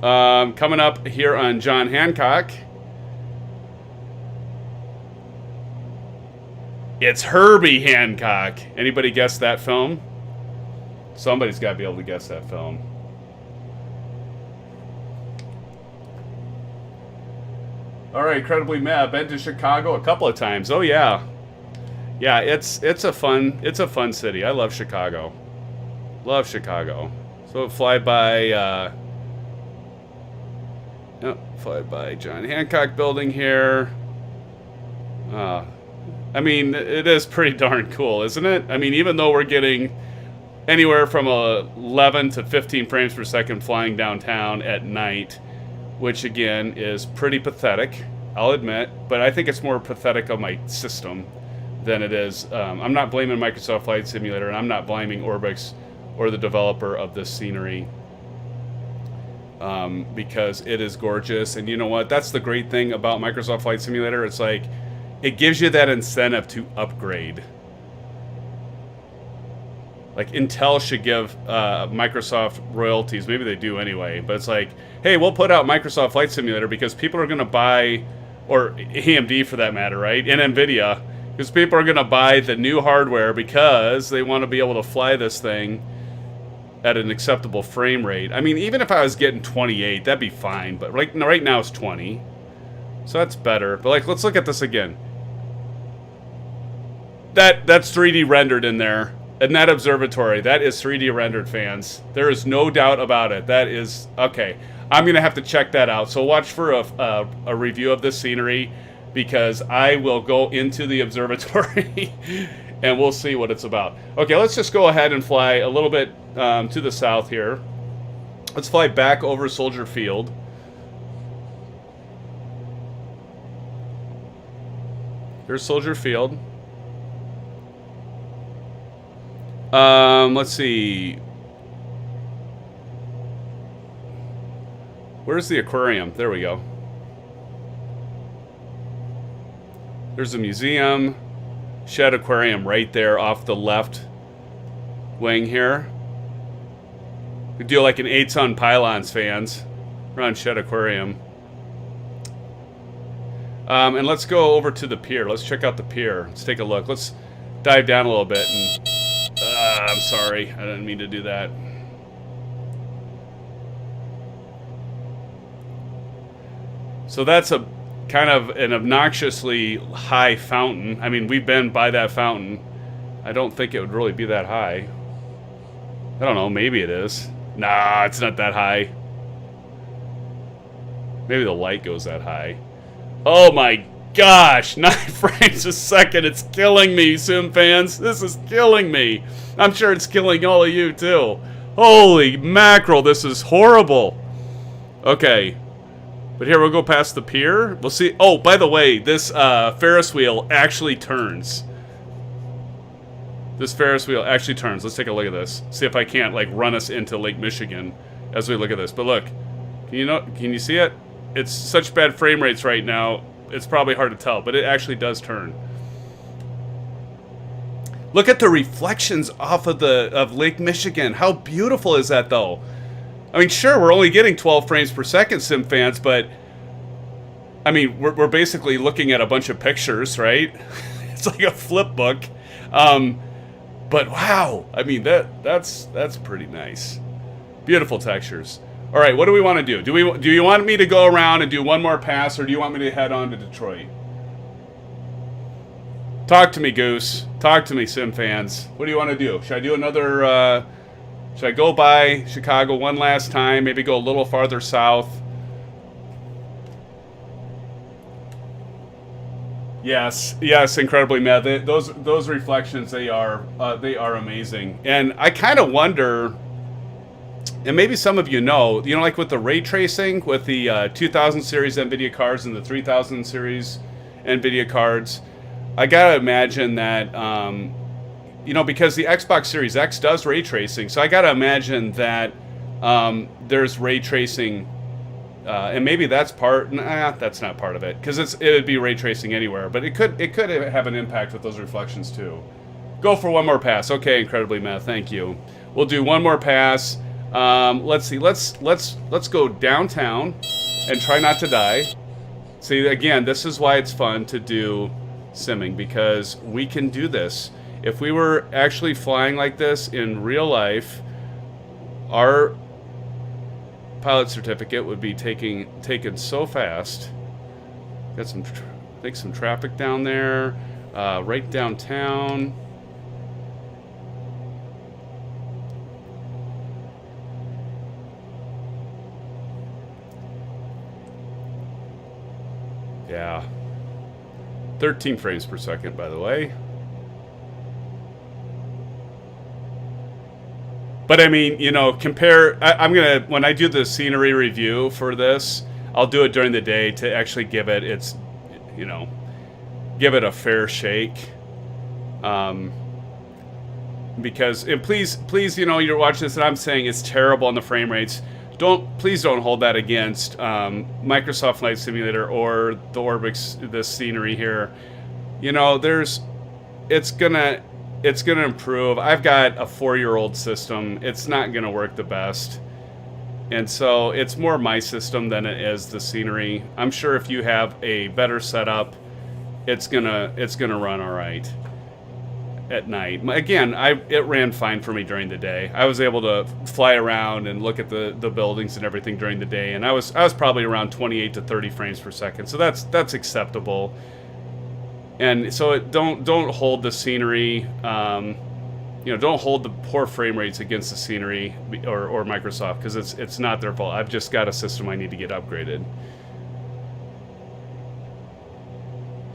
Coming up here on John Hancock, it's Herbie Hancock. Anybody guess that film? Somebody's got to be able to guess that film. All right, incredibly mad. Been to Chicago a couple of times. Oh yeah, yeah. It's a fun city. I love Chicago. Love Chicago. So fly by John Hancock Building here. I mean, it is pretty darn cool, isn't it? I mean, even though we're getting anywhere from 11 to 15 frames per second flying downtown at night, which again is pretty pathetic, I'll admit, but I think it's more pathetic of my system than it is. I'm not blaming Microsoft Flight Simulator, and I'm not blaming Orbx or the developer of this scenery, because it is gorgeous. And you know what? That's the great thing about Microsoft Flight Simulator. It's like, it gives you that incentive to upgrade. Like, Intel should give Microsoft royalties. Maybe they do anyway. But it's like, hey, we'll put out Microsoft Flight Simulator because people are going to buy, or AMD for that matter, right? And NVIDIA. Because people are going to buy the new hardware because they want to be able to fly this thing at an acceptable frame rate. I mean, even if I was getting 28, that'd be fine. But right now it's 20. So that's better. But, like, let's look at this again. That's 3D rendered in there. And that observatory, that is 3D rendered, fans. There is no doubt about it. That is, okay. I'm going to have to check that out. So watch for a review of this scenery, because I will go into the observatory and we'll see what it's about. Okay, let's just go ahead and fly a little bit to the south here. Let's fly back over Soldier Field. Here's Soldier Field. Let's see. Where's the aquarium? There we go. There's a museum. Shed aquarium right there off the left wing here. We do like an 8-ton pylons, fans. We're on Shed Aquarium. And let's go over to the pier. Let's check out the pier. Let's take a look. Let's dive down a little bit. And I'm sorry. I didn't mean to do that. So that's a kind of an obnoxiously high fountain. I mean, we've been by that fountain. I don't think it would really be that high. I don't know. Maybe it is. Nah, it's not that high. Maybe the light goes that high. Oh my gosh, 9 frames a second. It's killing me, sim fans. This is killing me. I'm sure it's killing all of you too. Holy mackerel, this is horrible. Okay. But here, we'll go past the pier. We'll see. Oh, by the way, this Ferris wheel actually turns. This Ferris wheel actually turns. Let's take a look at this. See if I can't, like, run us into Lake Michigan as we look at this. But look, can you see it? It's such bad frame rates right now, it's probably hard to tell, but it actually does turn. Look at the reflections off of Lake Michigan. How beautiful is that, though? I mean, sure, we're only getting 12 frames per second, sim fans, but I mean, we're basically looking at a bunch of pictures, right? It's like a flip book. But wow, I mean, that's pretty nice. Beautiful textures. All right, what do we want to do? Do you want me to go around and do one more pass, or do you want me to head on to Detroit? Talk to me, Goose. Talk to me, sim fans. What do you want to do? Should I do another? Should I go by Chicago one last time? Maybe go a little farther south. Yes, incredibly mad. Those reflections, they are amazing, and I kind of wonder. And maybe some of you know, like with the ray tracing, with the 2000 series NVIDIA cards and the 3000 series NVIDIA cards, I gotta imagine that, because the Xbox Series X does ray tracing, so I gotta imagine that there's ray tracing, and maybe that's that's not part of it, because it would be ray tracing anywhere, but it could have an impact with those reflections too. Go for one more pass, okay? Incredibly mad, thank you. We'll do one more pass. Let's see. Let's go downtown and try not to die. See, again, this is why it's fun to do simming, because we can do this. If we were actually flying like this in real life, our pilot certificate would be taken so fast. Got some traffic down there, right downtown. Yeah. 13 frames per second, by the way. But I mean, compare. When I do the scenery review for this, I'll do it during the day to actually give it give it a fair shake. Because, and please, you're watching this and I'm saying it's terrible on the frame rates. Please don't hold that against Microsoft Flight Simulator or the Orbx, this scenery here. It's gonna improve. I've got a 4-year-old system. It's not gonna work the best, and so it's more my system than it is the scenery. I'm sure if you have a better setup, it's gonna run all right at night. Again, it ran fine for me during the day. I was able to fly around and look at the buildings and everything during the day, and I was probably around 28 to 30 frames per second. So that's acceptable. And so don't hold the scenery, don't hold the poor frame rates against the scenery or Microsoft, because it's not their fault. I've just got a system I need to get upgraded.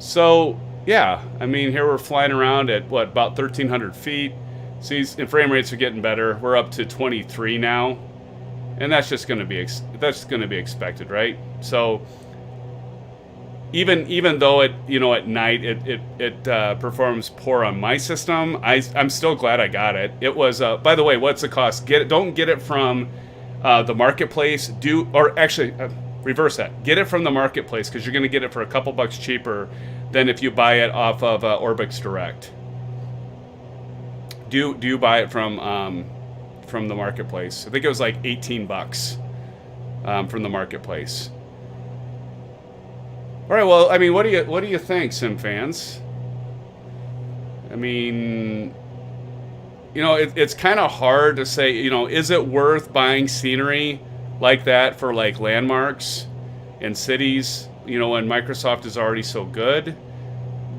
So yeah, I mean, here we're flying around at about 1,300 feet. See, and frame rates are getting better. We're up to 23 now, and that's just going to be expected, right? So even though it at night it performs poor on my system, I'm still glad I got it. It was by the way, what's the cost? Don't get it from the marketplace. Reverse that. Get it from the marketplace, because you're going to get it for a couple bucks cheaper than if you buy it off of Orbx Direct. do buy it from the marketplace. I think it was like 18 bucks from the marketplace. All right, well, I mean, what do you think, sim fans? I mean, you know, it's kind of hard to say, you know, is it worth buying scenery like that for like landmarks and cities, you know, when Microsoft is already so good?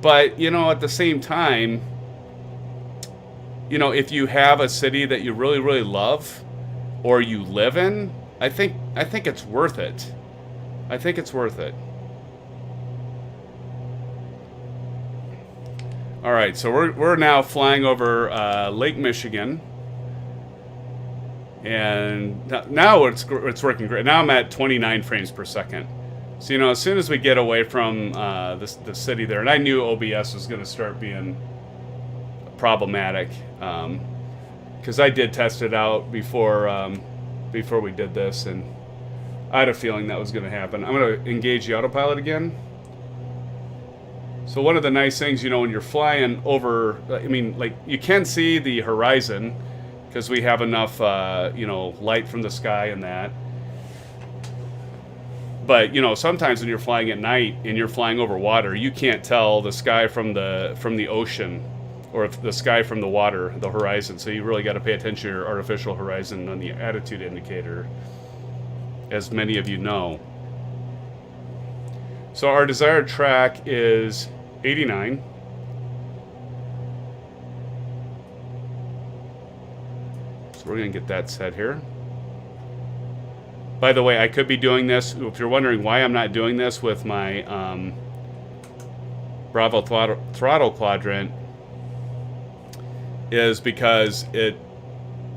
But, you know, at the same time, you know, if you have a city that you really, really love or you live in, I think it's worth it. I think it's worth it. All right, so we're now flying over Lake Michigan, and now it's working great. Now I'm at 29 frames per second. So, you know, as soon as we get away from the city there, and I knew OBS was going to start being problematic, because I did test it out before we did this, and I had a feeling that was going to happen. I'm going to engage the autopilot again. So one of the nice things, you know, when you're flying over, I mean, like, you can see the horizon because we have enough, you know, light from the sky and that. But, you know, sometimes when you're flying at night and you're flying over water, you can't tell the sky from the ocean, or the sky from the water, the horizon. So you really got to pay attention to your artificial horizon on the attitude indicator, as many of you know. So our desired track is 89. So we're going to get that set here. By the way, I could be doing this, if you're wondering why I'm not doing this with my Bravo Throttle Quadrant, is because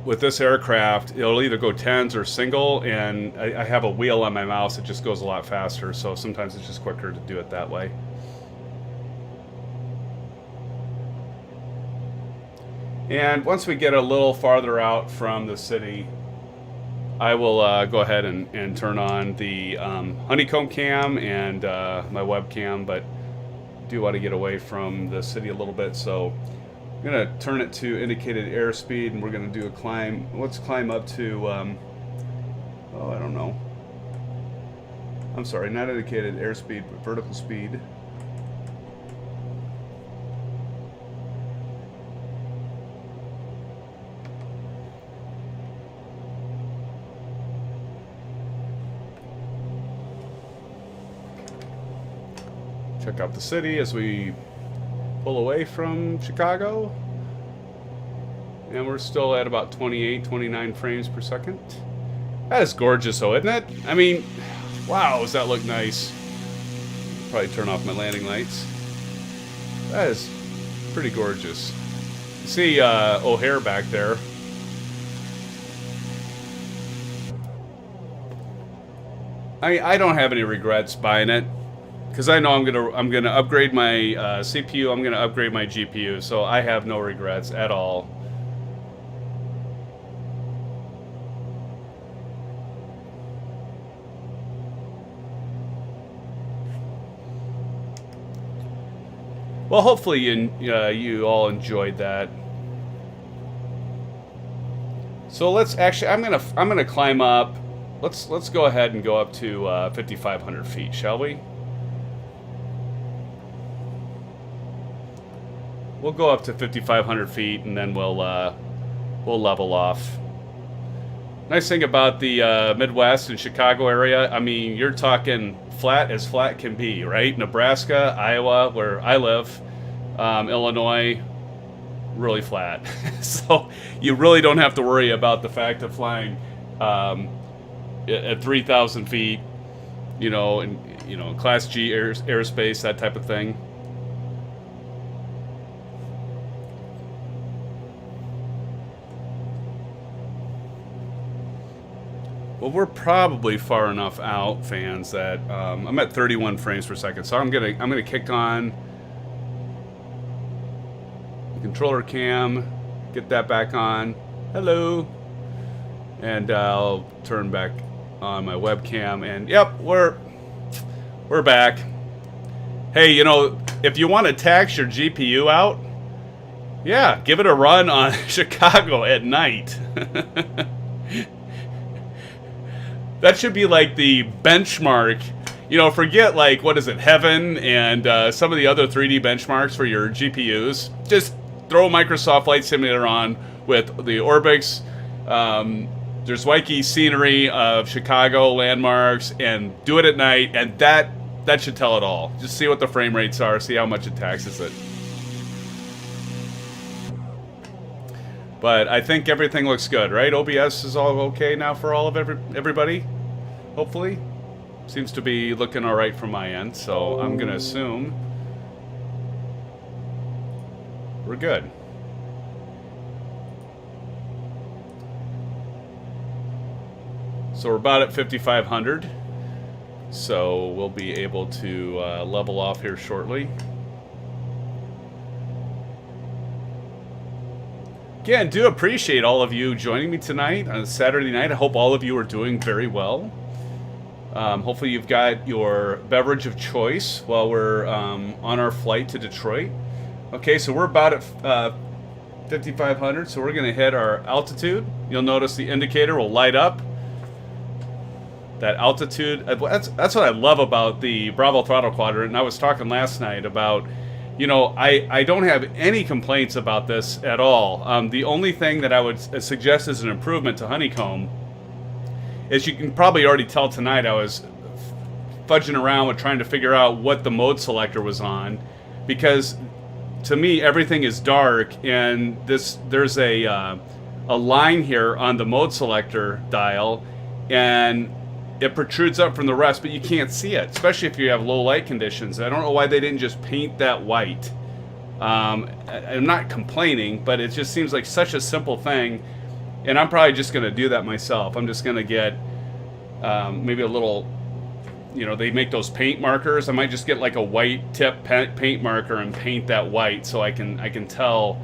with this aircraft, it'll either go tens or single, and I have a wheel on my mouse that just goes a lot faster, so sometimes it's just quicker to do it that way. And once we get a little farther out from the city, I will go ahead and turn on the Honeycomb cam and my webcam, but I do want to get away from the city a little bit, so I'm going to turn it to indicated airspeed, and we're going to do a climb. Let's climb up to, oh, I don't know. I'm sorry, not indicated airspeed, but vertical speed. Check out the city as we pull away from Chicago. And we're still at about 28, 29 frames per second. That is gorgeous, though, isn't it? I mean, wow, does that look nice? Probably turn off my landing lights. That is pretty gorgeous. You see O'Hare back there. I don't have any regrets buying it, because I know I'm gonna upgrade my CPU. I'm gonna upgrade my GPU, so I have no regrets at all. Well, hopefully you all enjoyed that. So let's actually, I'm gonna climb up. Let's go ahead and go up to 5,500 feet, shall we? We'll go up to 5,500 feet, and then we'll level off. Nice thing about the Midwest and Chicago area, I mean, you're talking flat as flat can be, right? Nebraska, Iowa, where I live, Illinois, really flat. So you really don't have to worry about the fact of flying at 3,000 feet, you know, and Class G airspace, that type of thing. Well, we're probably far enough out, fans, that I'm at 31 frames per second. So I'm gonna kick on the controller cam, get that back on. Hello, and I'll turn back on my webcam. And yep, we're back. Hey, if you want to tax your GPU out, Yeah, give it a run on Chicago at night. That should be like the benchmark. You know, forget like, what is it, Heaven and some of the other 3D benchmarks for your GPUs. Just throw Microsoft Flight Simulator on with the Orbx, Drzwiecki scenery of Chicago landmarks, and do it at night, and that should tell it all. Just see what the frame rates are, see how much it taxes it. But I think everything looks good, right? OBS is all okay now for all of everybody, hopefully. Seems to be looking all right from my end, so I'm gonna assume we're good. So we're about at 5,500. So we'll be able to level off here shortly. Again, do appreciate all of you joining me tonight on a Saturday night. I hope all of you are doing very well. Hopefully you've got your beverage of choice while we're on our flight to Detroit. Okay, so we're about at 5,500, so we're going to hit our altitude. You'll notice the indicator will light up. That altitude, that's what I love about the Bravo Throttle Quadrant, and I was talking last night about, you know, I don't have any complaints about this at all. The only thing that I would suggest as an improvement to Honeycomb is, you can probably already tell tonight I was fudging around with trying to figure out what the mode selector was on, because to me everything is dark, and there's a line here on the mode selector dial, and it protrudes up from the rest, but you can't see it, especially if you have low light conditions. I don't know why they didn't just paint that white. I'm not complaining, but it just seems like such a simple thing, and I'm probably just going to do that myself. I'm just going to get maybe a little, you know, they make those paint markers. I might just get like a white tip paint marker and paint that white so I can tell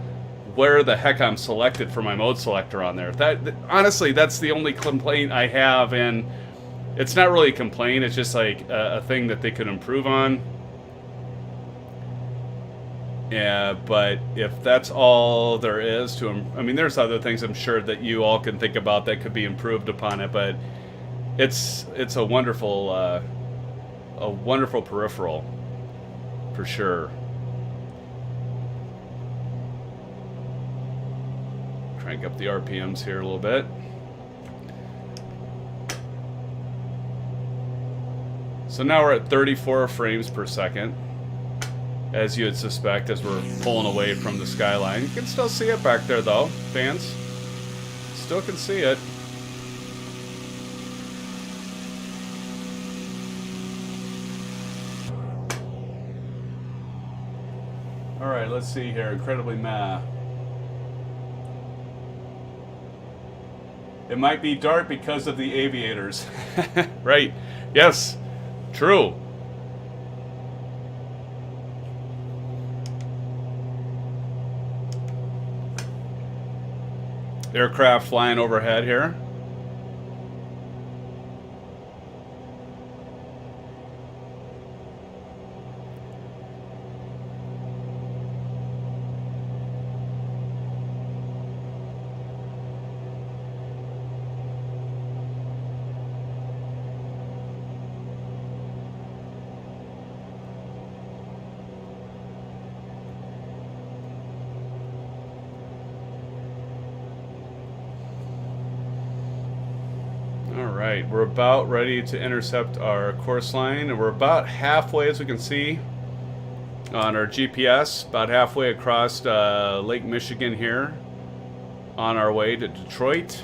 where the heck I'm selected for my mode selector on there. Honestly, that's the only complaint I have, and it's not really a complaint, it's just like a thing that they could improve on. Yeah, but if that's all there is to them, I mean, there's other things I'm sure that you all can think about that could be improved upon it, but it's a wonderful peripheral, for sure. Crank up the RPMs here a little bit. So now we're at 34 frames per second, as you would suspect, as we're pulling away from the skyline. You can still see it back there, though, fans. Still can see it. All right, let's see here. Incredibly meh. It might be dark because of the aviators. Right. Yes. True. Aircraft flying overhead here. Alright, we're about ready to intercept our course line, and we're about halfway, as we can see on our GPS, about halfway across Lake Michigan here, on our way to Detroit.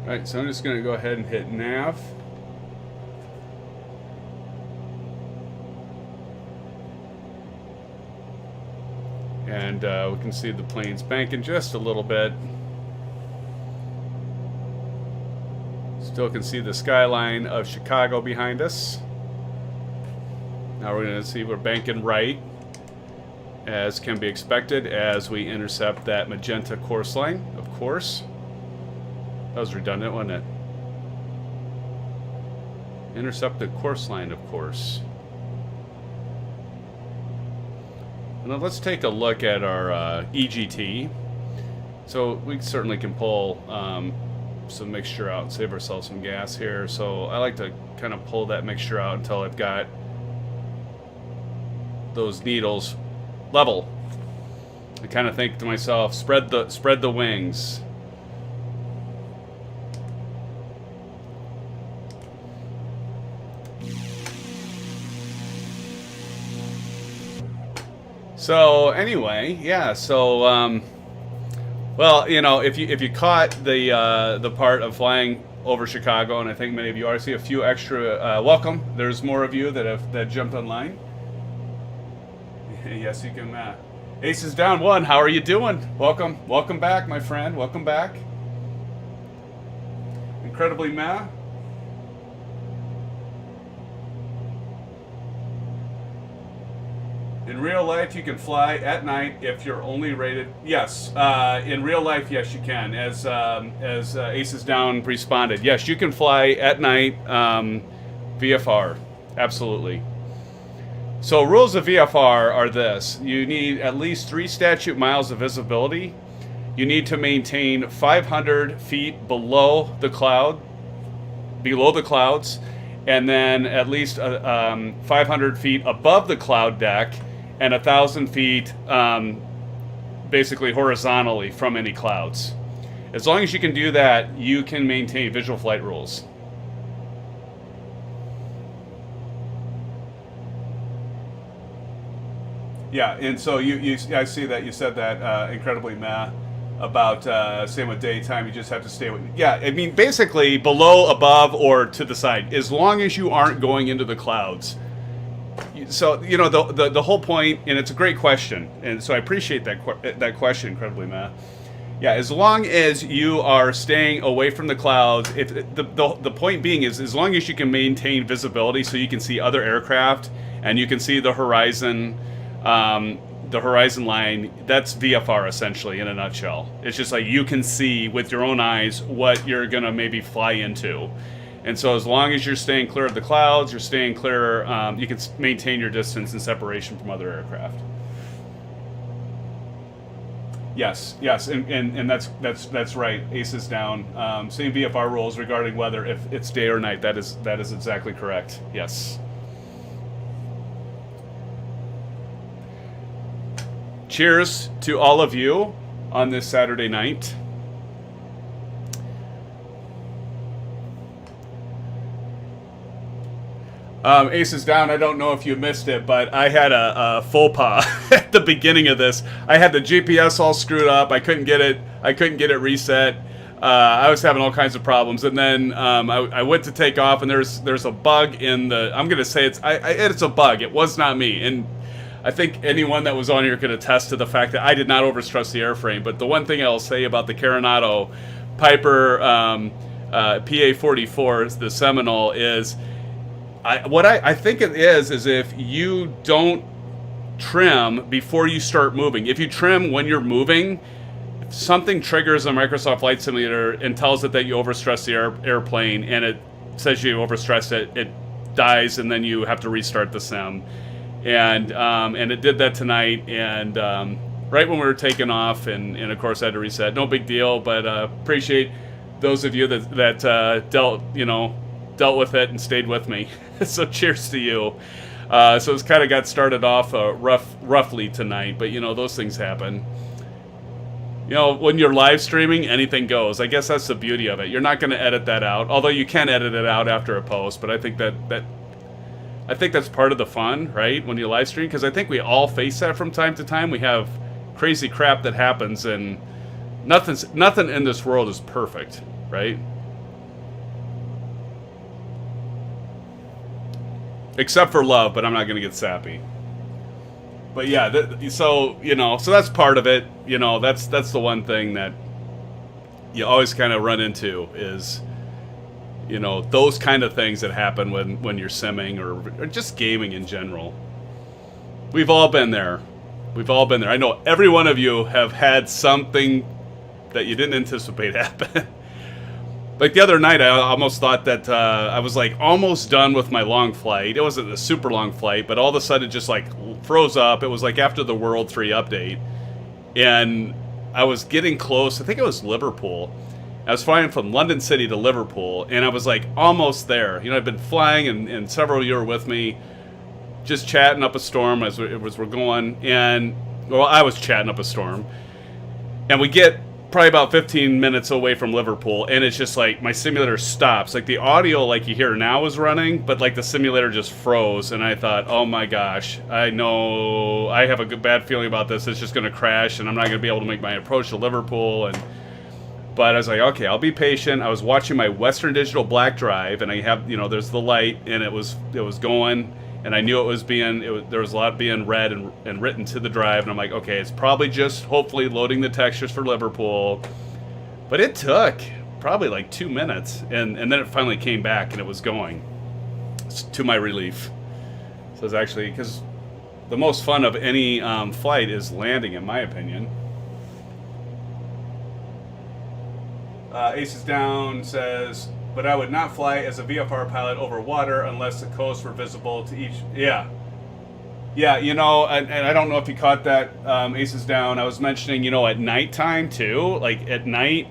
Alright, so I'm just going to go ahead and hit nav. And we can see the plane's banking just a little bit. Still can see the skyline of Chicago behind us. Now we're going to see we're banking right, as can be expected, as we intercept that magenta course line, of course. That was redundant, wasn't it? Intercept the course line, of course. And then let's take a look at our EGT. So we certainly can pull some mixture out and save ourselves some gas here. So I like to kind of pull that mixture out until I've got those needles level. I kind of think to myself, spread the wings. So anyway, yeah. So well, you know, if you caught the part of flying over Chicago, and I think many of you are, I see a few extra. Welcome. There's more of you that jumped online. Yes, you can. Ace is down 1. How are you doing? Welcome back, my friend. Welcome back. Incredibly meh. In real life, you can fly at night if you're only rated. Yes, in real life, yes, you can. As Ace is down responded, yes, you can fly at night VFR. Absolutely. So rules of VFR are this: you need at least 3 statute miles of visibility. You need to maintain 500 feet below the clouds, and then at least 500 feet above the cloud deck, and 1,000 feet basically horizontally from any clouds. As long as you can do that, you can maintain visual flight rules. Yeah, and so I see that you said that incredibly meh about same with daytime. You just have to stay with. Yeah, I mean basically below, above, or to the side, as long as you aren't going into the clouds. So you know the whole point, and it's a great question, and so I appreciate that question incredibly, Matt. Yeah, as long as you are staying away from the clouds, if the point being is as long as you can maintain visibility, so you can see other aircraft and you can see the horizon line. That's VFR essentially in a nutshell. It's just like you can see with your own eyes what you're gonna maybe fly into. And so as long as you're staying clear of the clouds, you're staying clear, you can maintain your distance and separation from other aircraft. Yes, and that's right. Ace is down. Same VFR rules regarding whether if it's day or night. That is exactly correct. Yes. Cheers to all of you on this Saturday night. Ace is down. I don't know if you missed it, but I had a faux pas at the beginning of this. I had the GPS all screwed up. I couldn't get it reset. I was having all kinds of problems, and then I went to take off, and there's a bug in the. I'm gonna say it's a bug. It was not me, and I think anyone that was on here could attest to the fact that I did not overstress the airframe. But the one thing I'll say about the Carenado Piper PA44, the Seminole, is. What I think it is if you don't trim before you start moving. If you trim when you're moving, something triggers a Microsoft Flight Simulator and tells it that you overstressed the airplane, and it says you overstressed it. It dies, and then you have to restart the sim. And it did that tonight. And right when we were taking off, and of course I had to reset. No big deal, but appreciate those of you that dealt with it and stayed with me. So cheers to you. So it's kind of got started off roughly tonight, but those things happen. When you're live streaming, anything goes. I guess that's the beauty of it. You're not going to edit that out, although you can edit it out after a post. But I think that's part of the fun, right? When you live stream, because I think we all face that from time to time. We have crazy crap that happens, and nothing in this world is perfect, right? Except for love, but I'm not going to get sappy. But yeah, so that's part of it. That's the one thing that you always kind of run into is, You know, those kind of things that happen when you're simming or just gaming in general. We've all been there. We've all been there. I know every one of you have had something that you didn't anticipate happen. Like the other night, I almost thought that I was like almost done with my long flight. It wasn't a super long flight, but all of a sudden it just like froze up. It was like after the World 3 update. And I was getting close. I think it was Liverpool. I was flying from London City to Liverpool, and I was like almost there. You know, I've been flying, and several of you were with me, just chatting up a storm as we're going. And, well, I was chatting up a storm. And we get probably about 15 minutes away from Liverpool, and it's just like my simulator stops. Like the audio, like you hear now, is running, but like the simulator just froze. And I thought, oh my gosh, I know I have a bad feeling about this. It's just going to crash, and I'm not going to be able to make my approach to Liverpool. But I was like, okay, I'll be patient. I was watching my Western Digital black drive, and I have, you know, there's the light, and it was going, and I knew there was a lot being read and written to the drive, and I'm like, okay, it's probably just hopefully loading the textures for Liverpool. But it took probably like 2 minutes, and then it finally came back, and it was going, to my relief. So it's actually, because the most fun of any flight is landing, in my opinion. Aces Down says, but I would not fly as a VFR pilot over water unless the coasts were visible to each. Yeah, you know, and I don't know if you caught that, Aces Down. I was mentioning, you know, at nighttime too. Like at night,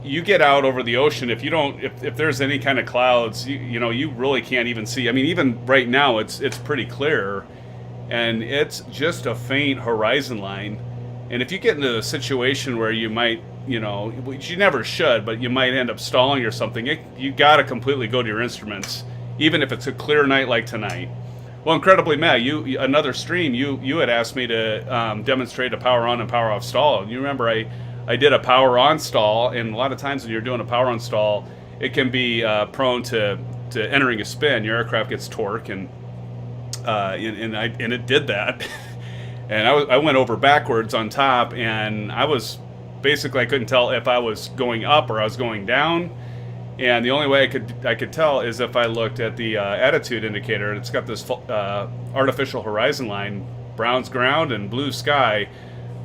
you get out over the ocean. If you don't, if there's any kind of clouds, you know, you really can't even see. I mean, even right now, it's pretty clear, and it's just a faint horizon line. And if you get into a situation where you might, you know, which you never should, but you might end up stalling or something, you got to completely go to your instruments, even if it's a clear night like tonight. Well, Incredibly Matt, another stream, you had asked me to demonstrate a power on and power off stall. You remember I did a power on stall, and a lot of times when you're doing a power on stall, it can be prone to entering a spin. Your aircraft gets torque, and it did that. And I went over backwards on top, and I was basically, I couldn't tell if I was going up or I was going down. And the only way I could tell is if I looked at the attitude indicator, and it's got this artificial horizon line, brown's ground and blue sky.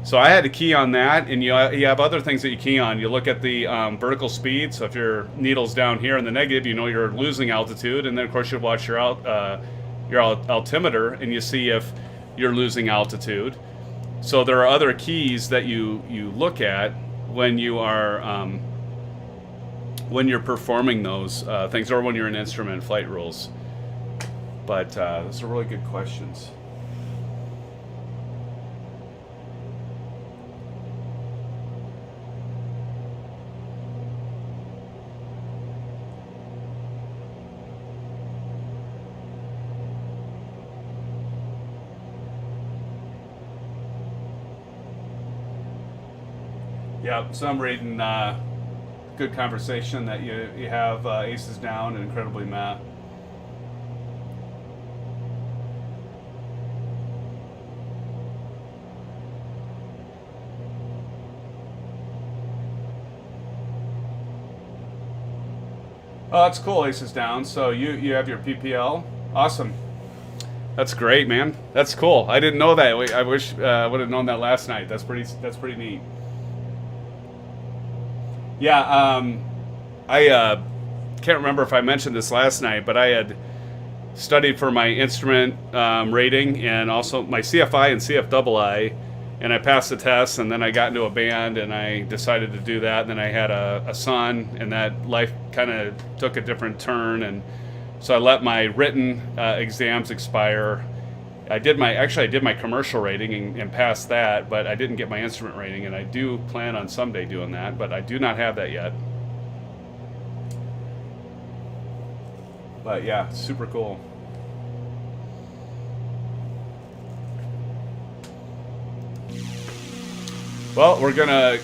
So I had to key on that, and you have other things that you key on. You look at the vertical speed, so if your needle's down here in the negative, you know you're losing altitude, and then of course you watch your altimeter, and you see if you're losing altitude. So there are other keys that you look at when you are when you're performing those things, or when you're in instrument flight rules. But those are really good questions. Yeah, so I'm reading good conversation that you have Aces Down and Incredibly Matt. Oh, that's cool, Aces Down. So you have your PPL. Awesome. That's great, man. That's cool. I didn't know that. I wish I would have known that last night. That's pretty neat. Yeah, I can't remember if I mentioned this last night, but I had studied for my instrument rating and also my CFI and CFII, and I passed the test, and then I got into a band, and I decided to do that, and then I had a son, and that life kind of took a different turn, and so I let my written exams expire. I did my commercial rating and passed that, but I didn't get my instrument rating, and I do plan on someday doing that, but I do not have that yet. But yeah, super cool. Well, we're gonna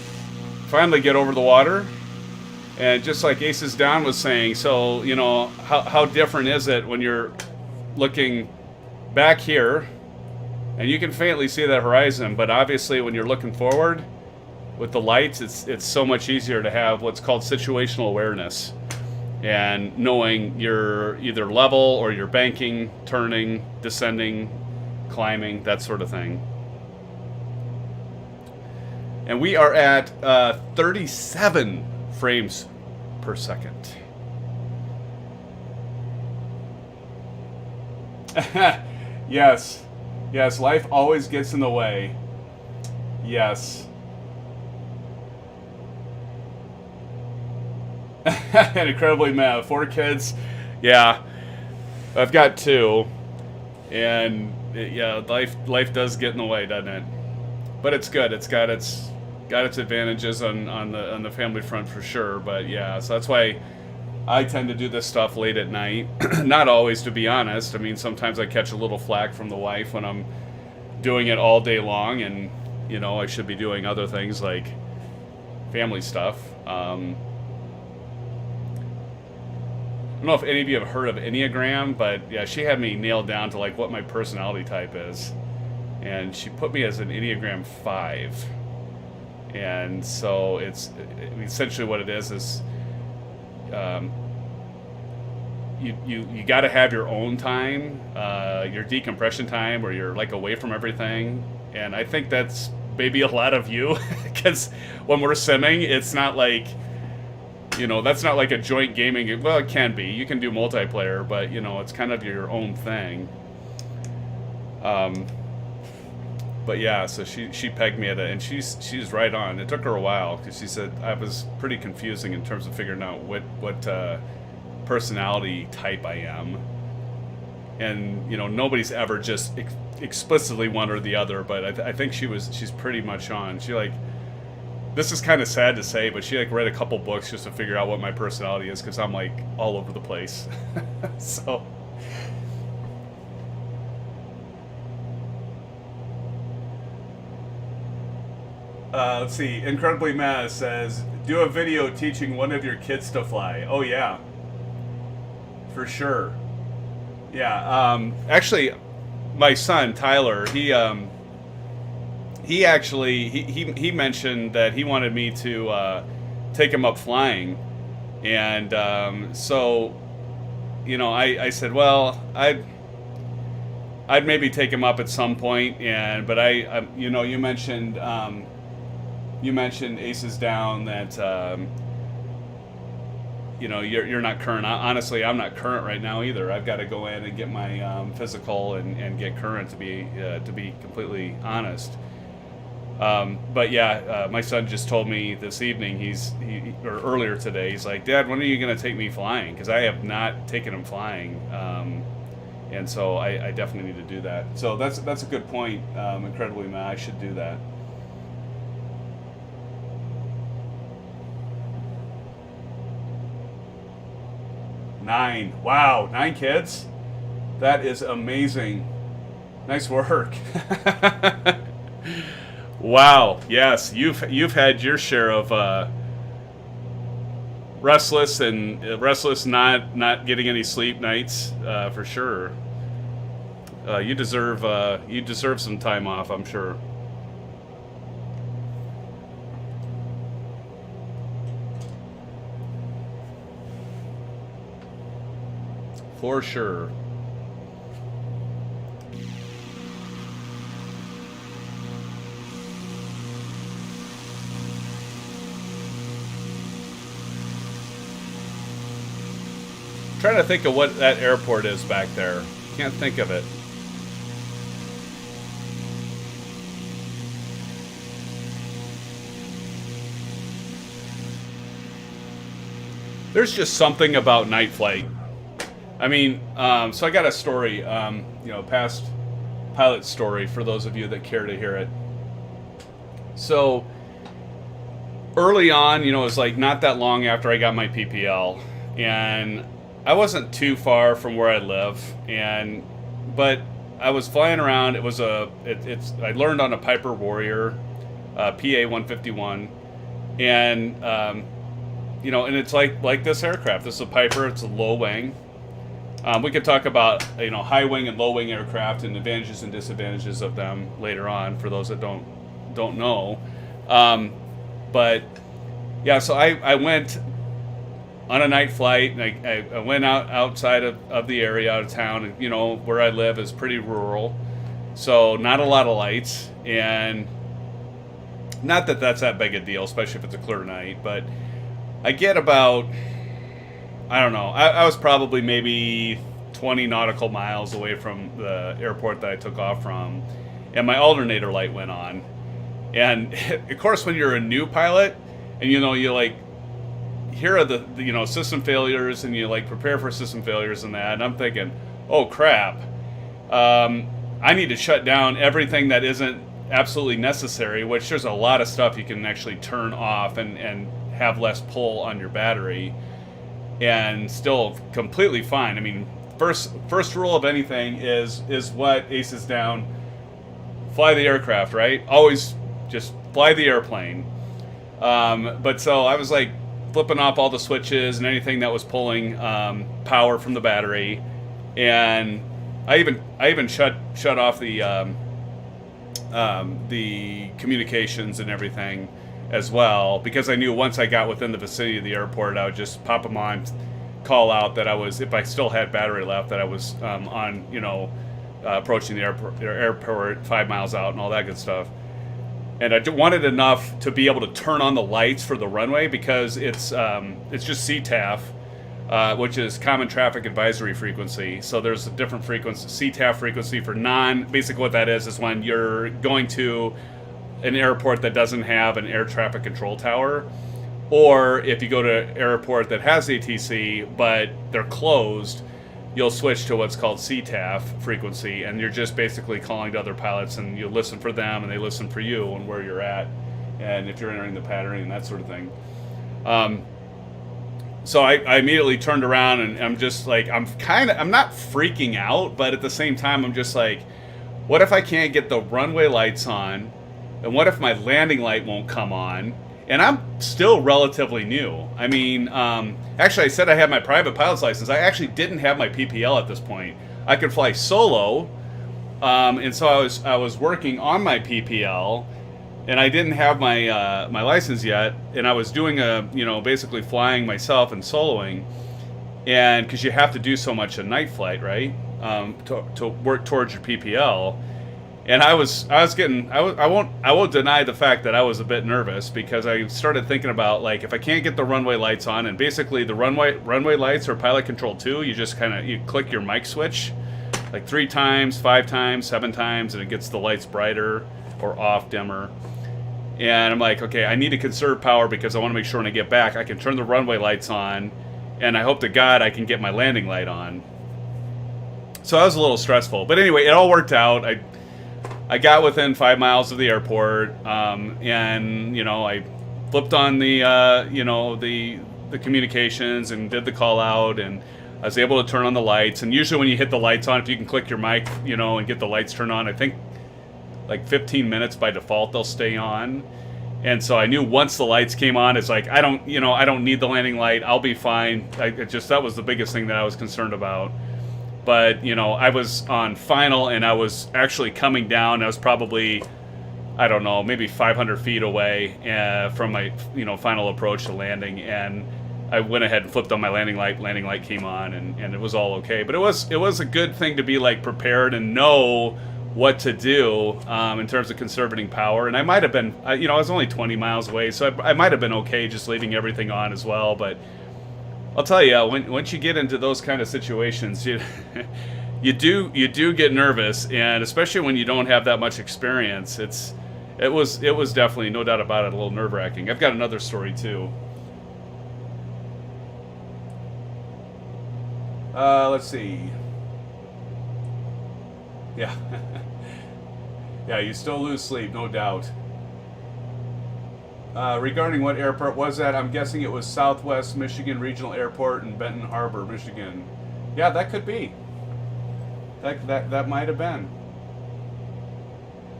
finally get over the water, and just like Aces Down was saying, so you know how different is it when you're looking back here, and you can faintly see that horizon, but obviously when you're looking forward with the lights, it's so much easier to have what's called situational awareness. and knowing your either level or your banking, turning, descending, climbing, that sort of thing. And we are at 37 frames per second. Yes. Yes, life always gets in the way. Yes. And incredibly mad. 4 kids. Yeah. I've got 2. And yeah, life does get in the way, doesn't it? But it's good. It's got its advantages on the family front for sure. But yeah, so that's why I tend to do this stuff late at night. Not always, to be honest. I mean, sometimes I catch a little flack from the wife when I'm doing it all day long, and you know, I should be doing other things like family stuff. I don't know if any of you have heard of Enneagram, but yeah, she had me nailed down to like what my personality type is, and she put me as an Enneagram 5. And so it's essentially what it is you got to have your own time, your decompression time, where you're like away from everything. And I think that's maybe a lot of you, because when we're simming, it's not like, you know, that's not like a joint gaming. Well, it can be. You can do multiplayer, but you know, it's kind of your own thing. But yeah, so she pegged me at it, and she's right on. It took her a while, because she said I was pretty confusing in terms of figuring out what personality type I am. And you know, nobody's ever just explicitly one or the other, but I think she's pretty much on. She like, this is kind of sad to say, but she like read a couple books just to figure out what my personality is, because I'm like all over the place. So. Let's see. Incredibly Mad says, do a video teaching one of your kids to fly. Oh yeah, for sure. Yeah. Actually, my son Tyler, he mentioned that he wanted me to take him up flying, and so, you know, I said, well, I'd maybe take him up at some point, but I you know, you mentioned Aces Down, that you know, you're not current. Honestly, I'm not current right now either. I've got to go in and get my physical and get current, to be completely honest. But yeah, my son just told me this evening, or earlier today, he's like, Dad, when are you going to take me flying? Because I have not taken him flying, and so I definitely need to do that. So that's a good point. Incredibly mad, I should do that. Nine. Wow, 9 kids? That is amazing. Nice work. Wow. Yes, you've had your share of restless not getting any sleep nights, for sure. You deserve some time off, I'm sure. For sure. Trying to think of what that airport is back there. Can't think of it. There's just something about night flight. I mean, so I got a story, you know, past pilot story for those of you that care to hear it. So early on, you know, it was like not that long after I got my PPL, and I wasn't too far from where I live, but I was flying around. It was I learned on a Piper Warrior, PA151, and you know, and it's like this aircraft. This is a Piper. It's a low wing. We could talk about, you know, high wing and low wing aircraft and advantages and disadvantages of them later on for those that don't know. But yeah, so I went on a night flight, and I went outside of the area, out of town, and, you know, where I live is pretty rural, so not a lot of lights, and not that that's that big a deal, especially if it's a clear night, but I get about, I don't know, I was probably maybe 20 nautical miles away from the airport that I took off from, and my alternator light went on. And of course, when you're a new pilot, and you know, you like hear of the you know, system failures, and you like prepare for system failures and that, and I'm thinking, oh crap, I need to shut down everything that isn't absolutely necessary, which there's a lot of stuff you can actually turn off and have less pull on your battery, and still completely fine. I mean, first rule of anything is what aces down: fly the aircraft, right? Always just fly the airplane. But so I was like flipping off all the switches and anything that was pulling power from the battery, and I even shut off the communications and everything as well, because I knew once I got within the vicinity of the airport, I would just pop them on, call out that I was, if I still had battery left, that I was on, you know, approaching the airport 5 miles out and all that good stuff. And I wanted enough to be able to turn on the lights for the runway, because it's just CTAF, which is Common Traffic Advisory Frequency. So there's a different frequency, CTAF frequency for basically what that is when you're going to an airport that doesn't have an air traffic control tower, or if you go to an airport that has ATC but they're closed, you'll switch to what's called CTAF frequency, and you're just basically calling to other pilots, and you listen for them and they listen for you and where you're at, and if you're entering the patterning and that sort of thing. So I immediately turned around, and I'm just like, I'm not freaking out, but at the same time I'm just like, what if I can't get the runway lights on, and what if my landing light won't come on? And I'm still relatively new. I mean, actually I said I had my private pilot's license. I actually didn't have my PPL at this point. I could fly solo, and so I was working on my PPL, and I didn't have my my license yet, and I was doing basically flying myself and soloing, and because you have to do so much a night flight, right, to work towards your PPL. And I won't deny the fact that I was a bit nervous, because I started thinking about, like, if I can't get the runway lights on, and basically the runway lights are pilot control too. You just you click your mic switch like 3 times, 5 times, 7 times, and it gets the lights brighter or off, dimmer. And I'm like, okay, I need to conserve power, because I want to make sure when I get back I can turn the runway lights on, and I hope to God I can get my landing light on. So that was a little stressful, but anyway, it all worked out. I got within 5 miles of the airport, and I flipped on the the communications and did the call out, and I was able to turn on the lights. And usually when you hit the lights on, if you can click your mic, and get the lights turned on, I think like 15 minutes by default they'll stay on. And so I knew once the lights came on, it's like I don't need the landing light. I'll be fine. That was the biggest thing that I was concerned about. But, I was on final, and I was actually coming down. I was probably, I don't know, maybe 500 feet away from my, final approach to landing. And I went ahead and flipped on my landing light. Landing light came on, and it was all okay. But it was a good thing to be, like, prepared and know what to do in terms of conserving power. And I might have been, I was only 20 miles away, so I might have been okay just leaving everything on as well. But I'll tell you, once you get into those kind of situations, you do get nervous, and especially when you don't have that much experience, it was definitely, no doubt about it, a little nerve-wracking. I've got another story too. Let's see. Yeah, yeah, you still lose sleep, no doubt. Regarding what airport was that, I'm guessing it was Southwest Michigan Regional Airport in Benton Harbor, Michigan. Yeah, that could be. That might have been.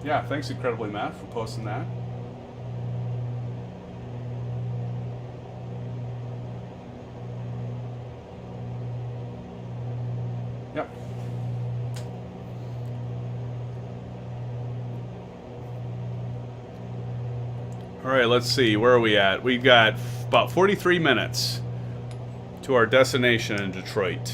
Yeah, thanks incredibly, Matt, for posting that. Yep. All right, let's see. Where are we at? We've got about 43 minutes. to our destination in Detroit.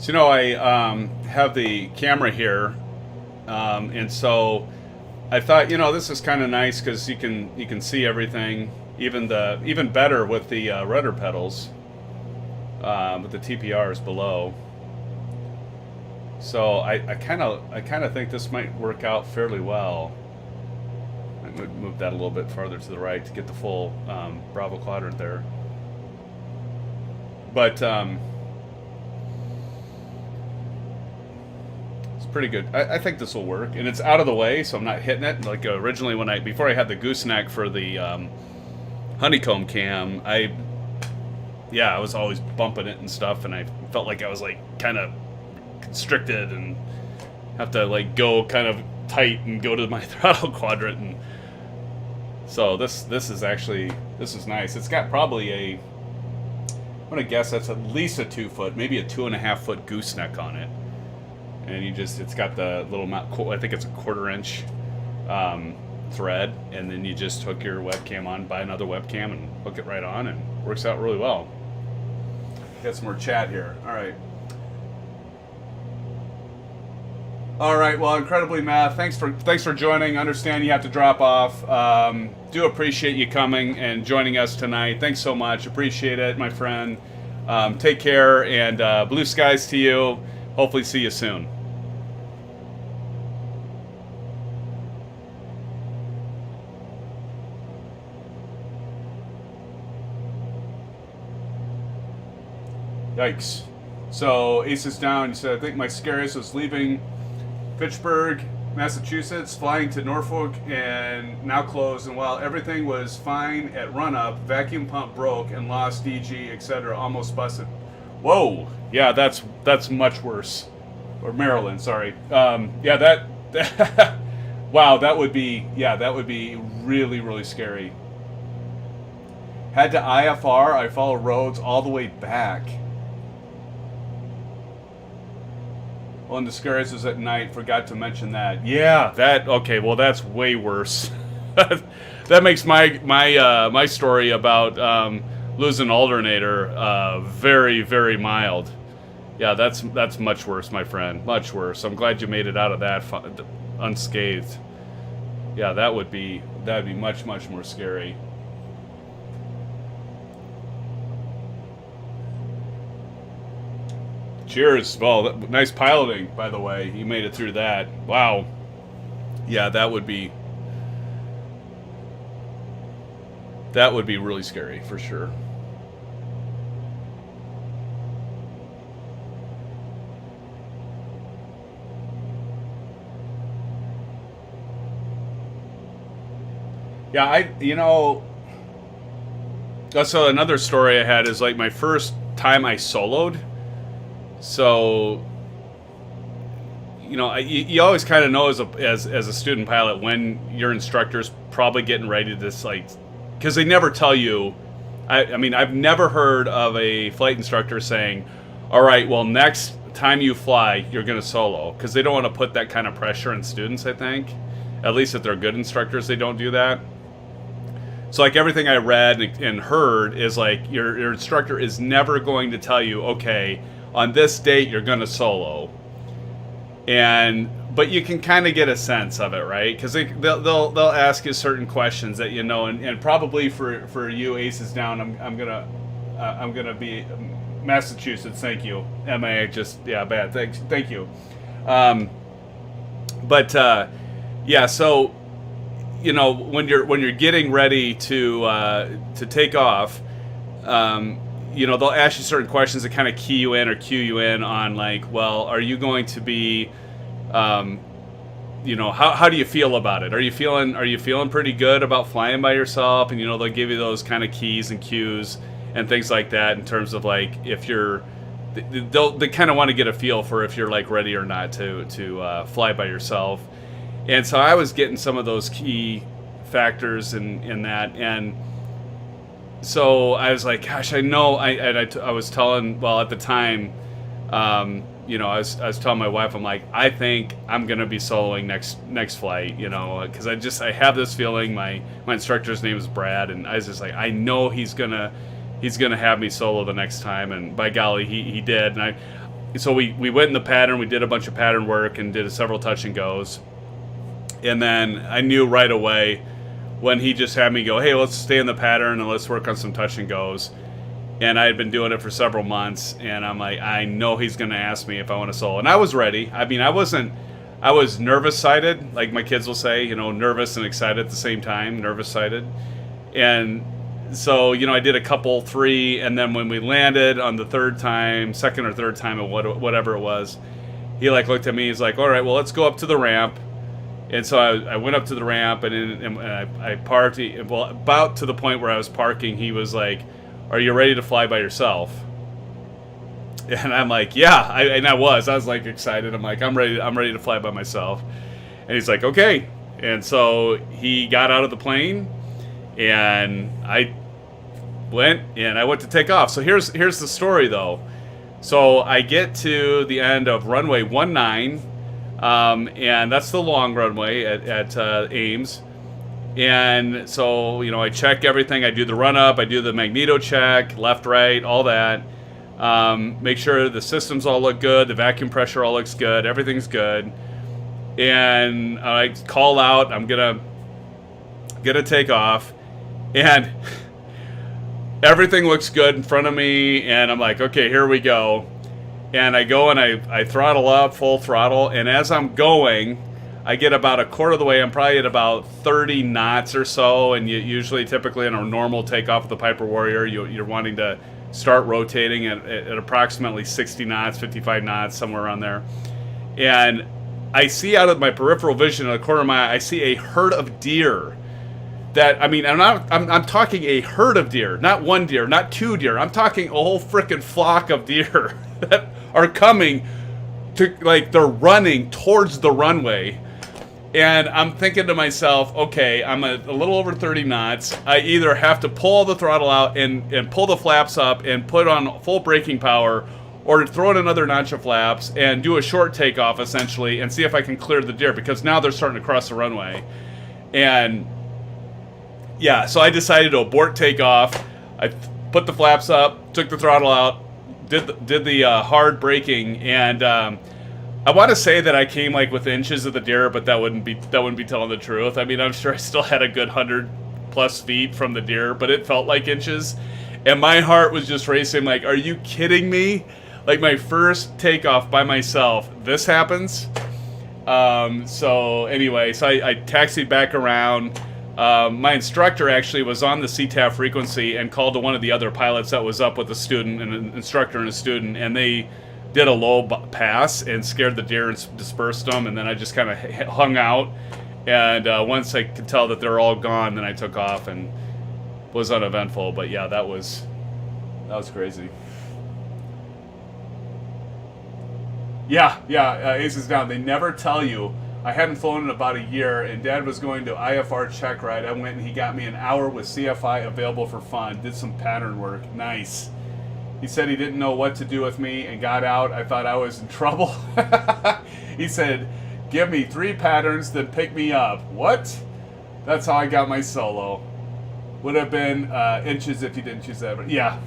So, you know, I have the camera here, and so I thought, you know, this is kind of nice because you can see everything, even better with the rudder pedals, with the TPRs below. So I kind of think this might work out fairly well. I'm going to move that a little bit farther to the right to get the full Bravo quadrant there. But pretty good. I think this will work, and it's out of the way, so I'm not hitting it. Like originally, before I had the gooseneck for the Honeycomb cam, I was always bumping it and stuff, and I felt like I was like kind of constricted and have to like go kind of tight and go to my throttle quadrant. And so this is nice. It's got probably I'm gonna guess that's at least a 2 foot, maybe a 2.5 foot gooseneck on it. And it's got the little, I think it's a 1/4 inch thread, and then you just hook your webcam on, buy another webcam, and hook it right on, and it works out really well. Got some more chat here. All right. Well, incredibly, Matt. Thanks for joining. Understand you have to drop off. Do appreciate you coming and joining us tonight. Thanks so much. Appreciate it, my friend. Take care, and blue skies to you. Hopefully, see you soon. Yikes. So Ace is down. He said, I think my scariest was leaving Fitchburg, Massachusetts, flying to Norfolk, and now closed. And while everything was fine at run-up, vacuum pump broke and lost DG, etc. Almost busted. Whoa. Yeah, that's much worse. Or Maryland, sorry. That wow, that would be really, really scary. Had to IFR. I follow roads all the way back. Well, and the scariest was at night. Forgot to mention that. Yeah, okay. Well, that's way worse. That makes my story about losing alternator very, very mild. Yeah, that's much worse, my friend. Much worse. I'm glad you made it out of that unscathed. Yeah, that'd be much, much more scary. Cheers. Well, nice piloting, by the way. You made it through that. Wow. Yeah, that would be really scary for sure. Yeah, so another story I had is like my first time I soloed. So, you always kind of know as a student pilot when your instructor's probably getting ready to like, because they never tell you. I mean, I've never heard of a flight instructor saying, all right, well, next time you fly, you're going to solo, because they don't want to put that kind of pressure on students, I think. At least if they're good instructors, they don't do that. So like everything I read and heard is like your instructor is never going to tell you, okay, on this date you're going to solo. But you can kind of get a sense of it, right? Because they'll ask you certain questions that and probably for you Aces Down, I'm gonna be Massachusetts. Thank you, MA. Bad. Thank you. So when you're getting ready to take off, you know, they'll ask you certain questions that kind of key you in or cue you in on, like, well, are you going to be, you know, how do you feel about it? Are you feeling pretty good about flying by yourself? And, you know, they'll give you those kind of keys and cues and things like that in terms of, like, if you're, they kind of want to get a feel for if you're, like, ready or not to fly by yourself. And so I was getting some of those key factors in that, and so I was like, gosh, I know. I was telling, well, at the time, you know, I was telling my wife, I'm like, I think I'm gonna be soloing next flight, you know, because I have this feeling. My instructor's name is Brad, and I was just like, I know he's gonna have me solo the next time, and by golly, he did. And so we went in the pattern, we did a bunch of pattern work, and did several touch and goes, and then I knew right away when he just had me go, hey, let's stay in the pattern and let's work on some touch and goes. And I had been doing it for several months, and I'm like, I know he's going to ask me if I want to solo. And I was ready. I mean, I was nervous-sided, like my kids will say, you know, nervous and excited at the same time, nervous-sided. And so, you know, I did a couple, 3, and then when we landed on the second or third time, or whatever it was, he, like, looked at me, he's like, all right, well, let's go up to the ramp. And so I went up to the ramp, and I parked. Well, about to the point where I was parking, he was like, are you ready to fly by yourself? And I'm like, yeah. I was like excited. I'm like, I'm ready to fly by myself. And he's like, okay. And so he got out of the plane, and I went to take off. So here's the story, though. So I get to the end of runway 19. And that's the long runway at Ames. And so, you know, I check everything. I do the run up, I do the magneto check, left, right, all that. Make sure the systems all look good, the vacuum pressure all looks good, everything's good. And I call out, I'm gonna take off, and everything looks good in front of me, and I'm like, okay, here we go. And I go and I throttle up, full throttle, and as I'm going, I get about a quarter of the way. I'm probably at about 30 knots or so, and typically in a normal takeoff with the Piper Warrior, you're wanting to start rotating at approximately 60 knots, 55 knots, somewhere around there. And I see out of my peripheral vision in the corner of my eye, I see a herd of deer. I'm talking a herd of deer, not one deer, not 2 deer. I'm talking a whole frickin' flock of deer that are coming to, like, they're running towards the runway. And I'm thinking to myself, okay, I'm a little over 30 knots. I either have to pull the throttle out and pull the flaps up and put on full braking power, or throw in another notch of flaps and do a short takeoff, essentially, and see if I can clear the deer, because now they're starting to cross the runway. And yeah, so I decided to abort takeoff. I put the flaps up, took the throttle out, did the hard braking, and I want to say that I came like with inches of the deer, but that wouldn't be telling the truth. I mean, I'm sure I still had a good 100+ feet from the deer, but it felt like inches, and my heart was just racing. Like, are you kidding me? Like, my first takeoff by myself, this happens. So anyway, so I taxied back around. My instructor actually was on the CTAF frequency and called to one of the other pilots that was up with a student, an instructor and a student, and they did a low pass and scared the deer and dispersed them, and then I just kind of hung out, and once I could tell that they're all gone, then I took off and was uneventful. But yeah, that was crazy. Yeah, Ace is down. They never tell you. I hadn't flown in about a year, and Dad was going to IFR check ride. I went and he got me an hour with CFI available for fun. Did some pattern work. Nice. He said he didn't know what to do with me and got out. I thought I was in trouble. He said, give me 3 patterns, then pick me up. What? That's how I got my solo. Would have been inches if you didn't choose that. But yeah.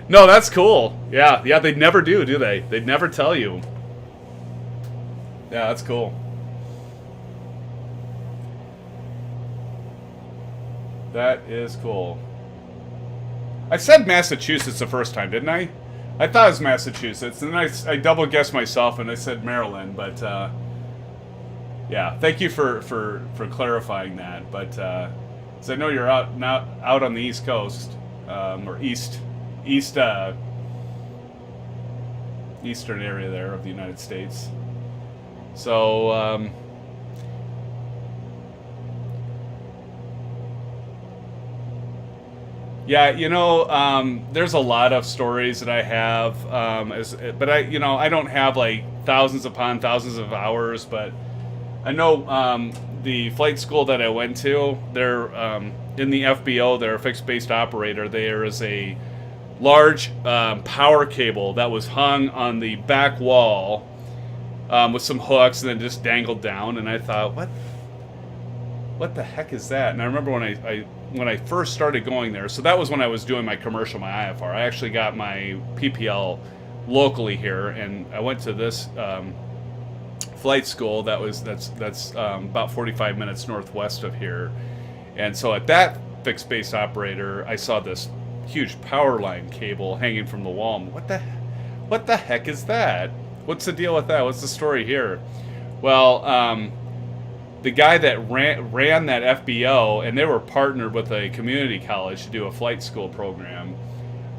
No, that's cool. Yeah, they never do they? They never tell you. Yeah, that's cool. That is cool. I said Massachusetts the first time, didn't I? I thought it was Massachusetts, and then I double guessed myself and I said Maryland, but yeah, thank you for clarifying that. But so I know you're out on the East Coast, or East eastern area there of the United States. So yeah, you know, there's a lot of stories that I have, but I don't have like thousands upon thousands of hours. But I know the flight school that I went to, they're in the FBO, they're a fixed-based operator. There is a large power cable that was hung on the back wall with some hooks and then just dangled down. And I thought, what the heck is that? And I remember when I first started going there, so that was when I was doing my commercial, my IFR. I actually got my PPL locally here, and I went to this flight school that's about 45 minutes northwest of here. And so at that fixed base operator, I saw this huge power line cable hanging from the wall. What the heck is that? What's the deal with that? What's the story here? Well, the guy that ran that FBO, and they were partnered with a community college to do a flight school program.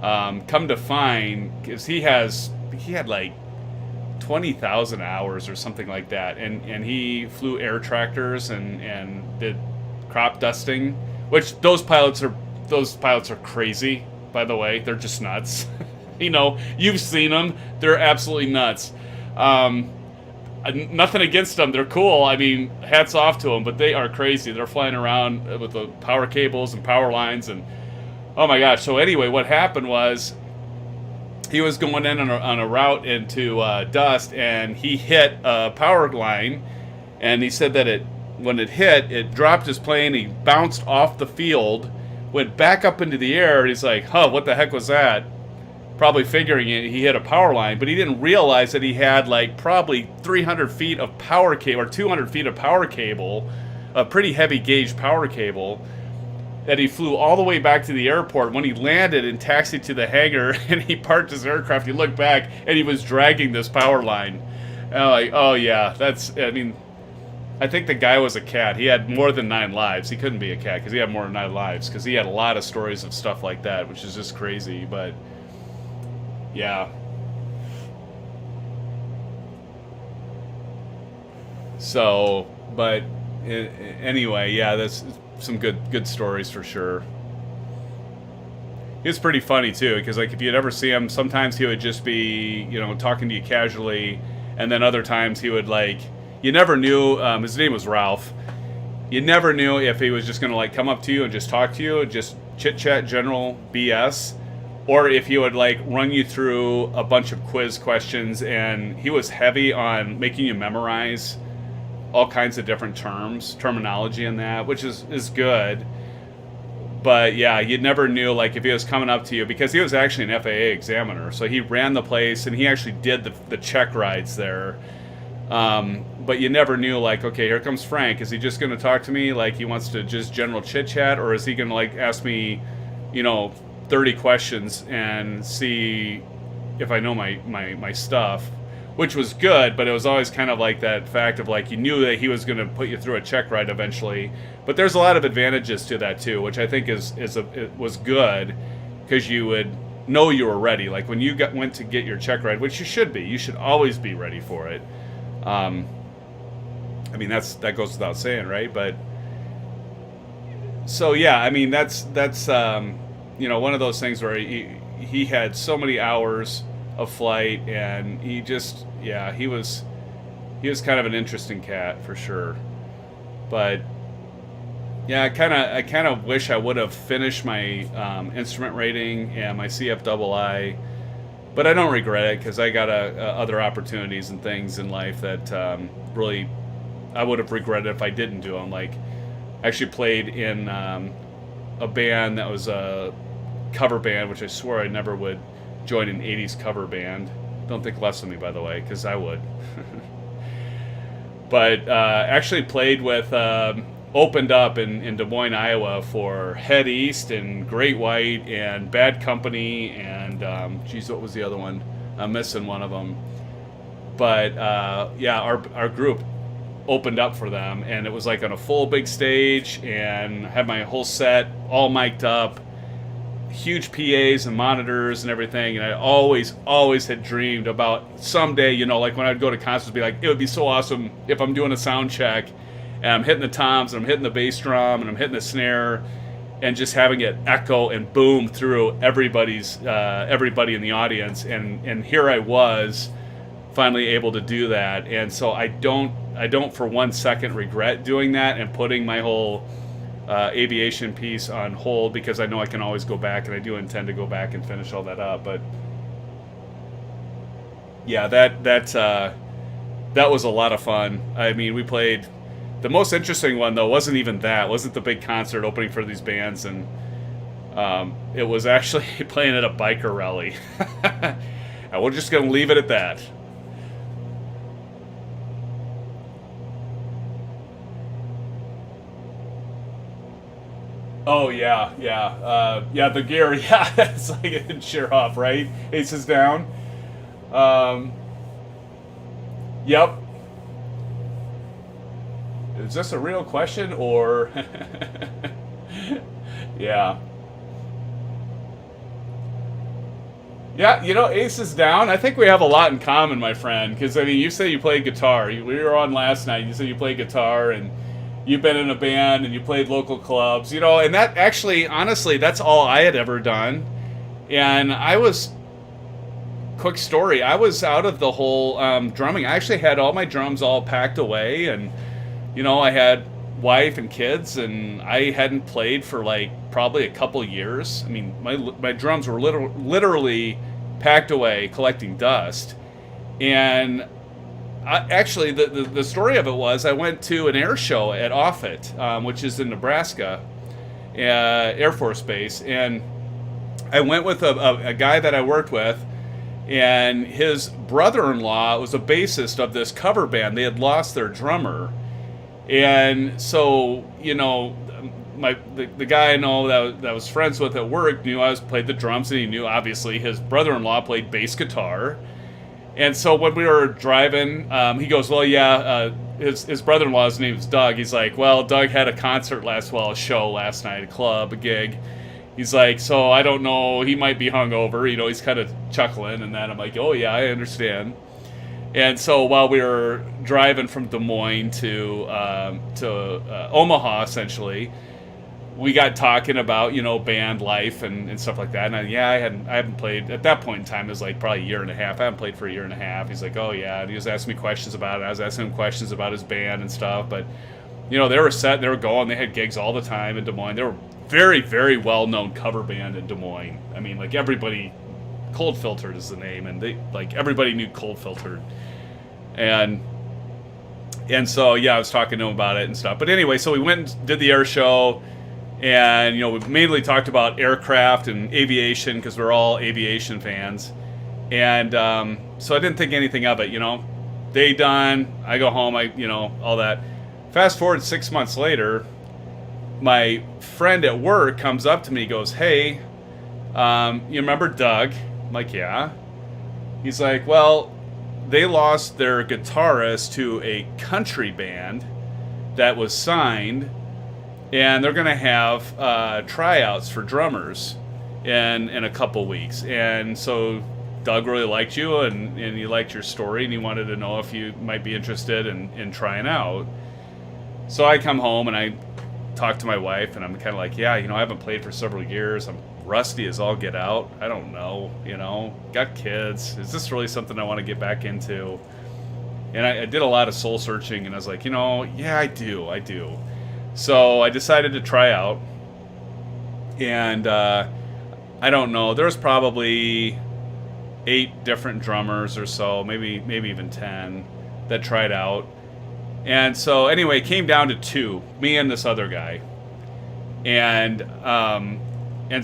Come to find, because he had like 20,000 hours or something like that, and he flew air tractors and did crop dusting, which those pilots are crazy, by the way. They're just nuts. You know, you've seen them. They're absolutely nuts. Nothing against them. They're cool. I mean, hats off to them, but they are crazy. They're flying around with the power cables and power lines, and oh my gosh. So anyway, what happened was he was going in on a route into dust, and he hit a power line, and he said that when it hit, it dropped his plane. He bounced off the field, went back up into the air, and he's like, huh, what the heck was that? Probably figuring he hit a power line, but he didn't realize that he had like probably 300 feet of power cable, or 200 feet of power cable, a pretty heavy gauge power cable, that he flew all the way back to the airport. When he landed and taxied to the hangar and he parked his aircraft, he looked back and he was dragging this power line. And I'm like, oh yeah, I think the guy was a cat. He had more than 9 lives. He couldn't be a cat because he had more than 9 lives, because he had a lot of stories of stuff like that, which is just crazy. But yeah. So, but anyway, yeah, that's some good stories for sure. He was pretty funny too, because like if you'd ever see him, sometimes he would just be, you know, talking to you casually, and then other times he would like, you never knew, his name was Ralph. You never knew if he was just gonna like come up to you and just talk to you, just chit chat, general BS, or if he would like run you through a bunch of quiz questions. And he was heavy on making you memorize all kinds of different terminology in that, which is good. But yeah, you never knew like if he was coming up to you, because he was actually an FAA examiner, so he ran the place and he actually did the check rides there. But you never knew, like, okay, here comes Frank. Is he just going to talk to me like he wants to just general chit chat, or is he going to like ask me, you know, 30 questions and see if I know my stuff, which was good. But it was always kind of like that fact of like, you knew that he was going to put you through a check ride eventually. But there's a lot of advantages to that too, which I think it was good, because you would know you were ready. Like when you went to get your check ride, which you should be, you should always be ready for it. I mean, that goes without saying, right? But so yeah, I mean, that's you know, one of those things where he had so many hours of flight, and he just, yeah, he was kind of an interesting cat for sure. But yeah, I kind of wish I would have finished my instrument rating and my CFII, but I don't regret it, because I got other opportunities and things in life that really I would have regretted if I didn't do them. Like, I actually played in a band that was a cover band, which I swore I never would join an 80s cover band. Don't think less of me, by the way, because I would. But actually played with, opened up in Des Moines, Iowa for Head East and Great White and Bad Company and, geez, what was the other one? I'm missing one of them. But yeah, our group opened up for them, and it was like on a full big stage, and had my whole set all mic'd up. huge PAs and monitors and everything, and I always had dreamed about someday, you know, like when I'd go to concerts, be like, it would be so awesome if I'm doing a sound check and I'm hitting the toms and I'm hitting the bass drum and I'm hitting the snare and just having it echo and boom through everybody in the audience, and here I was finally able to do that. And so I don't for 1 second regret doing that and putting my whole aviation piece on hold, because I know I can always go back, and I do intend to go back and finish all that up. But yeah, that was a lot of fun. I mean, we played. The most interesting one, though, wasn't the big concert opening for these bands, and it was actually playing at a biker rally. And we're just going to leave it at that. Oh, yeah. The gear, yeah, it's like it sheer off, right? Aces down. Yep. Is this a real question, or... Yeah. Yeah, you know, aces down, I think we have a lot in common, my friend, because, I mean, you say you play guitar. We were on last night, you said you play guitar, and you've been in a band, and you played local clubs, you know, and that actually, honestly, that's all I had ever done. And I was... Quick story, I was out of the whole drumming. I actually had all my drums all packed away, and, you know, I had wife and kids, and I hadn't played for, like, probably a couple years. I mean, my drums were literally packed away, collecting dust. And actually, the story of it was I went to an air show at Offutt, which is in Nebraska, Air Force Base, and I went with a guy that I worked with, and his brother-in-law was a bassist of this cover band. They had lost their drummer. And so, you know, the guy I know that I was friends with at work knew I played the drums, and he knew, obviously, his brother-in-law played bass guitar. And so when we were driving, he goes, well, yeah, his brother-in-law's name is Doug. He's like, well, Doug had a concert a show last night, a club, a gig. He's like, so I don't know, he might be hungover, you know, he's kind of chuckling and that. I'm like, oh yeah, I understand. And so while we were driving from Des Moines to Omaha, essentially, we got talking about, you know, band life and stuff like that. And I haven't played, at that point in time, it was like probably a year and a half. I haven't played for a year and a half. He's like, oh yeah, and he was asking me questions about it. I was asking him questions about his band and stuff. But, you know, they were set, they were going, they had gigs all the time in Des Moines. They were very, very well-known cover band in Des Moines. I mean, like, everybody, Cold Filtered is the name, and everybody knew Cold Filtered. And so, yeah, I was talking to him about it and stuff. But anyway, so we went and did the air show, and, you know, we mainly talked about aircraft and aviation, because we're all aviation fans. And so I didn't think anything of it, you know. Day done, I go home, all that. Fast forward 6 months later, my friend at work comes up to me, goes, hey, you remember Doug? I'm like, yeah. He's like, well, they lost their guitarist to a country band that was signed, and they're going to have tryouts for drummers in a couple weeks. And so Doug really liked you, and he liked your story, and he wanted to know if you might be interested in trying out. So I come home, and I talk to my wife, and I'm kind of like, yeah, you know, I haven't played for several years. I'm rusty as all get out. I don't know, you know, got kids. Is this really something I want to get back into? And I did a lot of soul searching, and I was like, you know, yeah, I do. So I decided to try out, and I don't know, there's probably 8 different drummers or so, maybe even 10 that tried out. And so anyway, it came down to 2, me and this other guy. And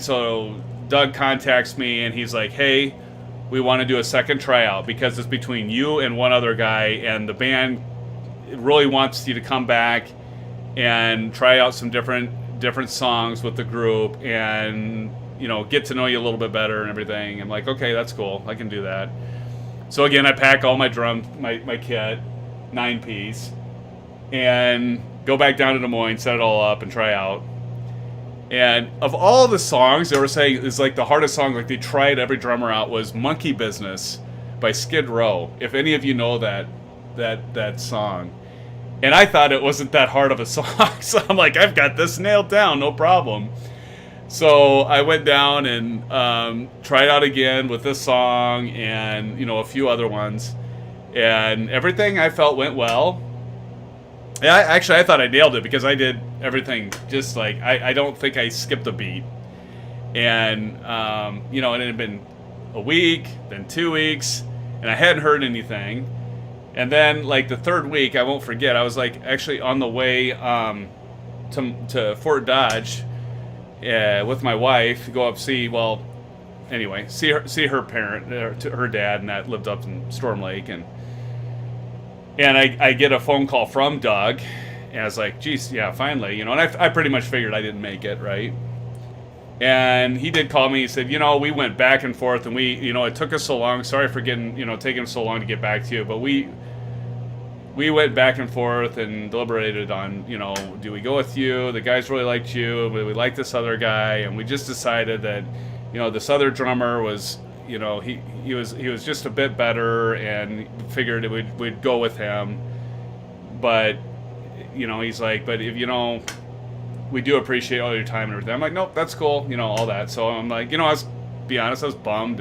so Doug contacts me, and he's like, hey, we want to do a second tryout because it's between you and one other guy, and the band really wants you to come back and try out some different songs with the group, and, you know, get to know you a little bit better and everything. I'm like, okay, that's cool, I can do that. So again, I pack all my my kit, 9-piece, and go back down to Des Moines, set it all up, and try out. And of all the songs, they were saying is like the hardest song, like they tried every drummer out, was Monkey Business by Skid Row. If any of you know that song. And I thought it wasn't that hard of a song. So I'm like, I've got this nailed down, no problem. So I went down and tried out again with this song and, you know, a few other ones. And everything I felt went well. Yeah, actually, I thought I nailed it because I did everything just like, I don't think I skipped a beat. And, you know, and it had been a week, then 2 weeks, and I hadn't heard anything. And then, like, the third week, I won't forget, I was, like, actually on the way to Fort Dodge with my wife to go up see her parent, her dad, and that lived up in Storm Lake. And I get a phone call from Doug, and I was like, geez, yeah, finally, you know, and I pretty much figured I didn't make it, right? And he did call me. He said, you know, we went back and forth, and it took us so long. Sorry for taking so long to get back to you, but we went back and forth and deliberated on, you know, do we go with you? The guys really liked you, but we liked this other guy, and we just decided that, you know, this other drummer was, you know, he was just a bit better, and figured we'd go with him. But, you know, he's like, but if, you know, we do appreciate all your time and everything. I'm like, nope, that's cool, you know, all that. So I'm like, you know, be honest, I was bummed,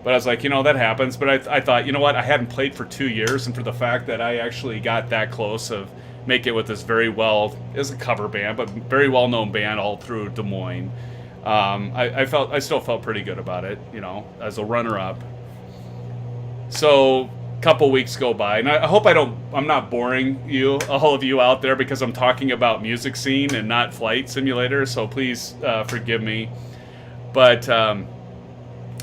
but I was like, you know, that happens. But I thought, you know what, I hadn't played for 2 years, and for the fact that I actually got that close of make it with this it's a cover band, but very well-known band all through Des Moines, I still felt pretty good about it, you know, as a runner-up. So a couple weeks go by, and I hope I'm not boring all of you out there, because I'm talking about music scene and not flight simulator, so please forgive me. But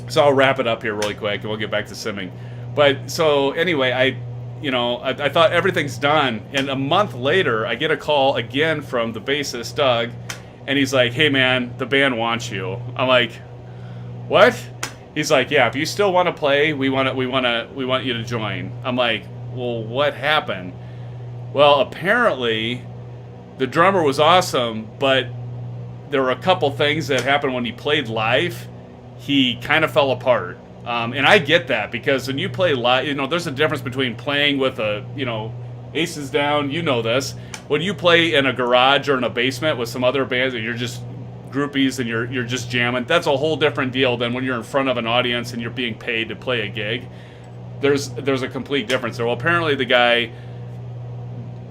so I'll wrap it up here really quick, and we'll get back to simming. But so anyway, I thought everything's done, and a month later, I get a call again from the bassist Doug, and he's like, "Hey man, the band wants you." I'm like, "What?" He's like, "Yeah, if you still want to play, we want you to join." I'm like, "Well, what happened?" Well, apparently, the drummer was awesome, but there were a couple things that happened when he played live. He kind of fell apart. And I get that, because when you play live, you know, there's a difference between playing with aces down, you know this. When you play in a garage or in a basement with some other bands and you're just groupies and you're just jamming, that's a whole different deal than when you're in front of an audience and you're being paid to play a gig. There's a complete difference there. Well, apparently the guy,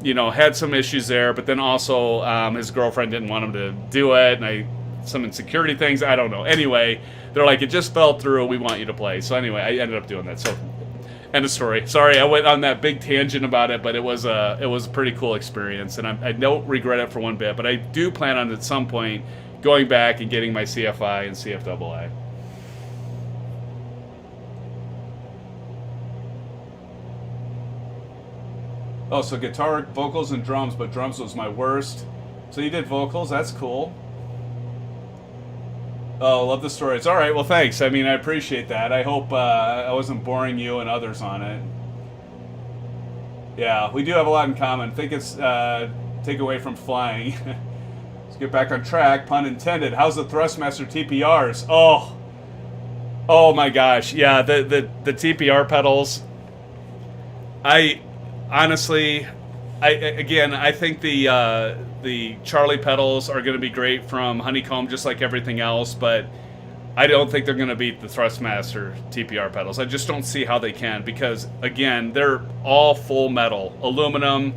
you know, had some issues there, but then also his girlfriend didn't want him to do it, and some insecurity things, I don't know. Anyway, they're like, it just fell through, we want you to play. So anyway, I ended up doing that. So, end of story. Sorry, I went on that big tangent about it, but it was a pretty cool experience, and I don't regret it for one bit, but I do plan on at some point going back and getting my CFI and CFAA. Oh, so guitar, vocals, and drums, but drums was my worst. So you did vocals, that's cool. Oh, love the story. It's all right. Well, thanks. I mean, I appreciate that. I hope I wasn't boring you and others on it. Yeah, we do have a lot in common. I think it's take away from flying. Let's get back on track. Pun intended. How's the Thrustmaster TPRs? Oh my gosh. Yeah, the TPR pedals. I honestly, I think the Charlie pedals are going to be great from Honeycomb, just like everything else, but I don't think they're going to beat the Thrustmaster TPR pedals. I just don't see how they can, because, again, they're all full metal. Aluminum,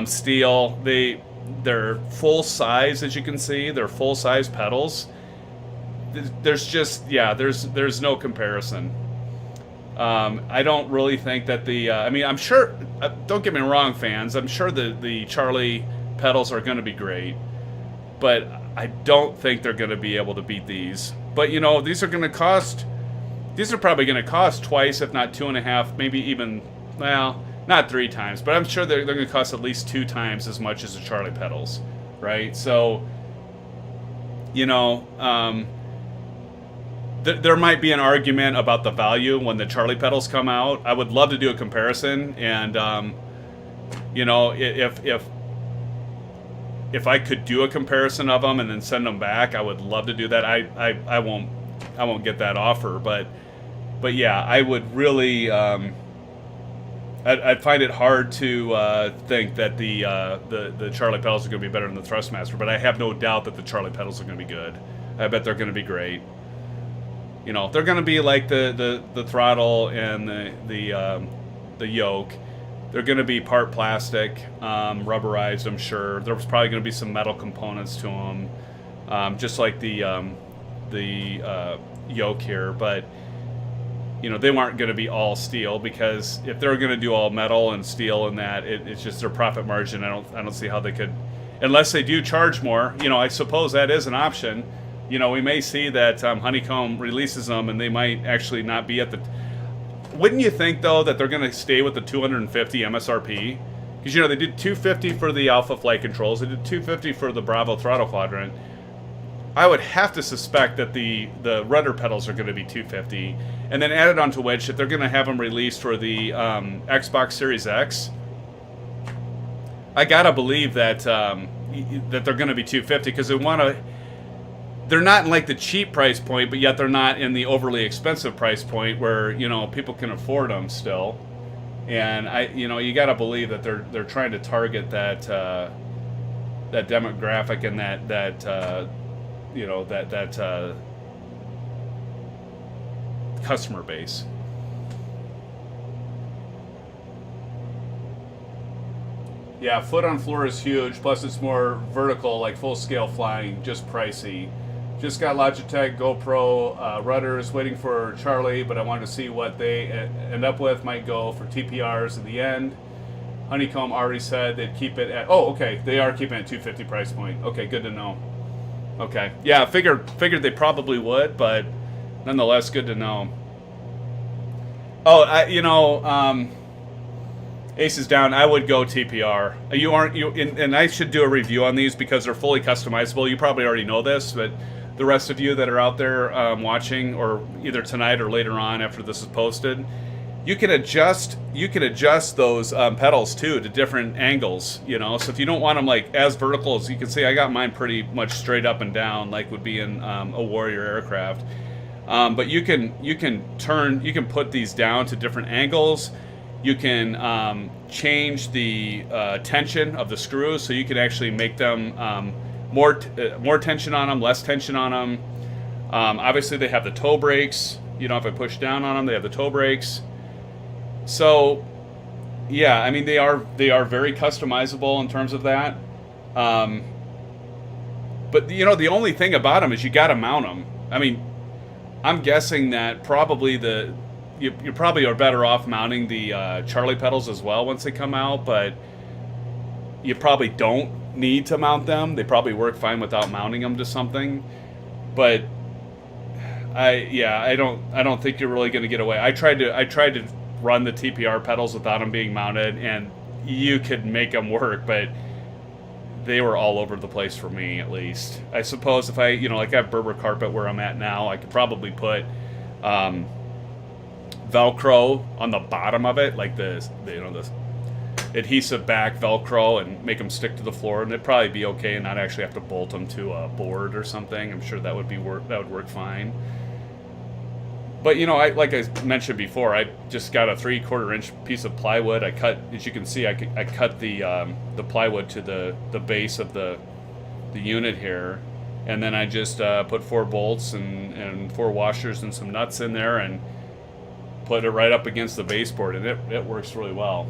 steel. They're full size, as you can see. They're full-size pedals. There's no comparison. I don't really think that I'm sure, don't get me wrong, fans, I'm sure the Charlie pedals are going to be great, but I don't think they're going to be able to beat these. But, you know, these are probably going to cost twice, if not 2.5, maybe even, well, not 3 times, but I'm sure they're going to cost at least 2 times as much as the Charlie pedals, right? So, you know, there might be an argument about the value when the Charlie pedals come out. I would love to do a comparison, and you know, if if I could do a comparison of them and then send them back, I would love to do that. I won't get that offer, but yeah, I would really. I'd find it hard to think that the Charlie pedals are going to be better than the Thrustmaster, but I have no doubt that the Charlie pedals are going to be good. I bet they're going to be great. You know, they're going to be like the throttle and the yoke. They're going to be part plastic, rubberized, I'm sure. There's probably going to be some metal components to them, just like the yoke here, but you know, they weren't going to be all steel, because if they're going to do all metal and steel and that, it's just their profit margin. I don't see how they could, unless they do charge more. You know, I suppose that is an option. You know, we may see that Honeycomb releases them and they might actually not be at the. Wouldn't you think though that they're going to stay with the 250 MSRP? Because you know they did 250 for the Alpha Flight Controls, they did 250 for the Bravo Throttle Quadrant. I would have to suspect that the rudder pedals are going to be 250, and then added onto which, if they're going to have them released for the Xbox Series X, I gotta believe that that they're going to be 250, because they want to. They're not in like the cheap price point, but yet they're not in the overly expensive price point where you know people can afford them still. And you gotta believe that they're trying to target that that demographic and that customer base. Yeah, foot on floor is huge, plus it's more vertical, like full scale flying, just pricey. Just got Logitech GoPro rudders, waiting for Charlie, but I wanted to see what they end up with. Might go for TPRs in the end. Honeycomb already said they'd keep it at, oh, okay, they are keeping it at 250 price point. Okay, good to know. Okay, yeah, figured they probably would, but nonetheless, good to know. Oh, Ace is down. I would go TPR. And I should do a review on these because they're fully customizable. You probably already know this, but the rest of you that are out there watching, or either tonight or later on after this is posted, you can adjust those pedals too to different angles. You know, so if you don't want them like as vertical as you can see, I got mine pretty much straight up and down, like would be in a Warrior aircraft. But you can put these down to different angles. You can change the tension of the screws, so you can actually make them more tension on them, less tension on them. Obviously, they have the toe brakes. You know, if I push down on them, they have the toe brakes. So, yeah, I mean, they are very customizable in terms of that. But you know, the only thing about them is you got to mount them. I mean, I'm guessing that probably you probably are better off mounting the Charlie pedals as well once they come out, but you probably don't need to mount them. They probably work fine without mounting them to something. But I don't think you're really going to get away. I tried to run the TPR pedals without them being mounted, and you could make them work, but they were all over the place for me, at least. I suppose if I have Berber carpet where I'm at now, I could probably put Velcro on the bottom of it, like this adhesive back Velcro, and make them stick to the floor, and it'd probably be okay and not actually have to bolt them to a board or something. I'm sure that would work fine. But like I mentioned before, I just got a 3/4 inch piece of plywood. I cut, as you can see, I cut the plywood to the base of the unit here, and then I just put 4 bolts and 4 washers and some nuts in there and put it right up against the baseboard, and it works really well.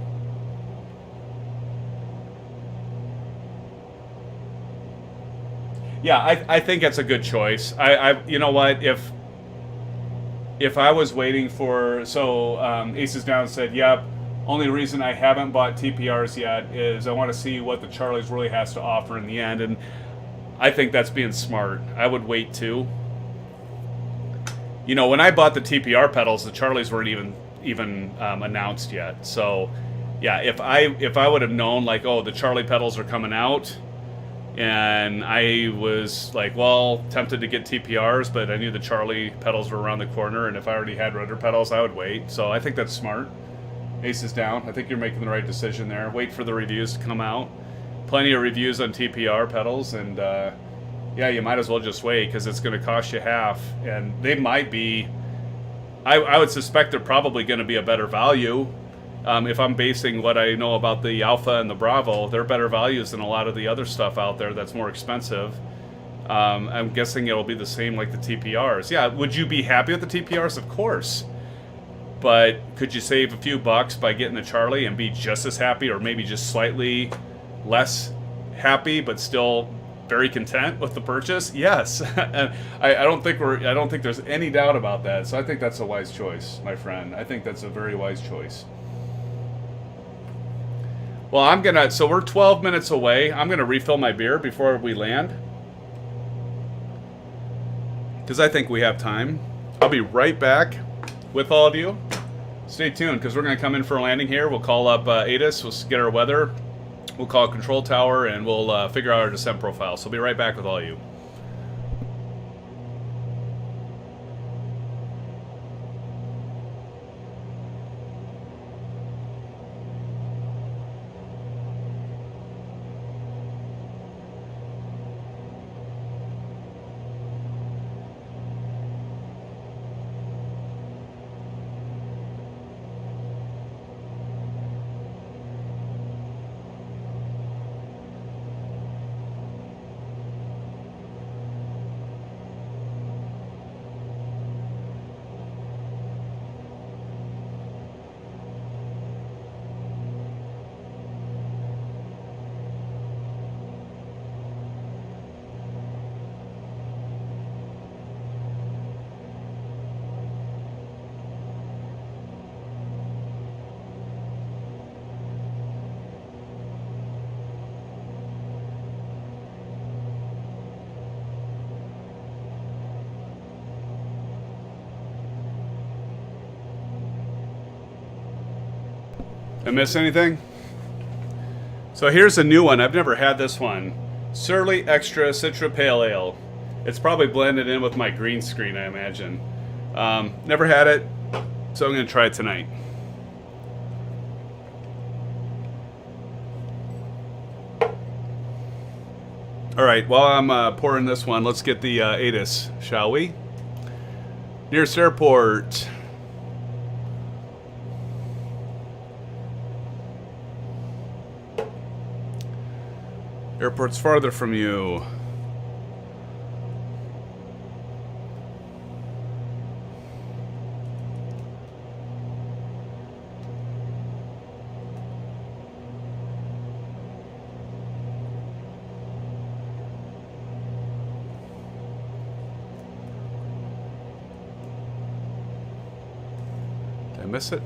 Yeah, I think that's a good choice. You know what, if I was waiting for, Aces Down said, yep, only reason I haven't bought TPRs yet is I want to see what the Charlie's really has to offer in the end, and I think that's being smart. I would wait too. You know, when I bought the TPR pedals, the Charlies weren't even announced yet. So, yeah, if I would have known, like, oh, the Charlie pedals are coming out, and I was like, well, tempted to get TPRs, but I knew the Charlie pedals were around the corner, and if I already had rudder pedals, I would wait. So I think that's smart. Ace is down. I think you're making the right decision there. Wait for the reviews to come out. plenty of reviews on TPR pedals, and yeah, you might as well just wait because it's going to cost you half, and they might be. I would suspect they're probably going to be a better value. If I'm basing what I know about the Alpha and the Bravo, they're better values than a lot of the other stuff out there that's more expensive. I'm guessing it'll be the same like the TPRs. Yeah, would you be happy with the TPRs? Of course. But could you save a few bucks by getting the Charlie and be just as happy, or maybe just slightly less happy, but still very content with the purchase? Yes. And I don't think there's any doubt about that. So I think that's a wise choice, my friend. I think that's a very wise choice. Well, so we're 12 minutes away. I'm gonna refill my beer before we land, because I think we have time. I'll be right back with all of you. Stay tuned, because we're gonna come in for a landing here. We'll call up ATIS, we'll get our weather, we'll call control tower, and we'll figure out our descent profile. So I'll be right back with all of you. I miss anything? So here's a new one. I've never had this one. Surly Extra Citra Pale Ale. It's probably blended in with my green screen, I imagine. Never had it, so I'm going to try it tonight. All right, while I'm pouring this one, let's get the ATIS, shall we? Nearest airport. Airport's farther from you. Did I miss it?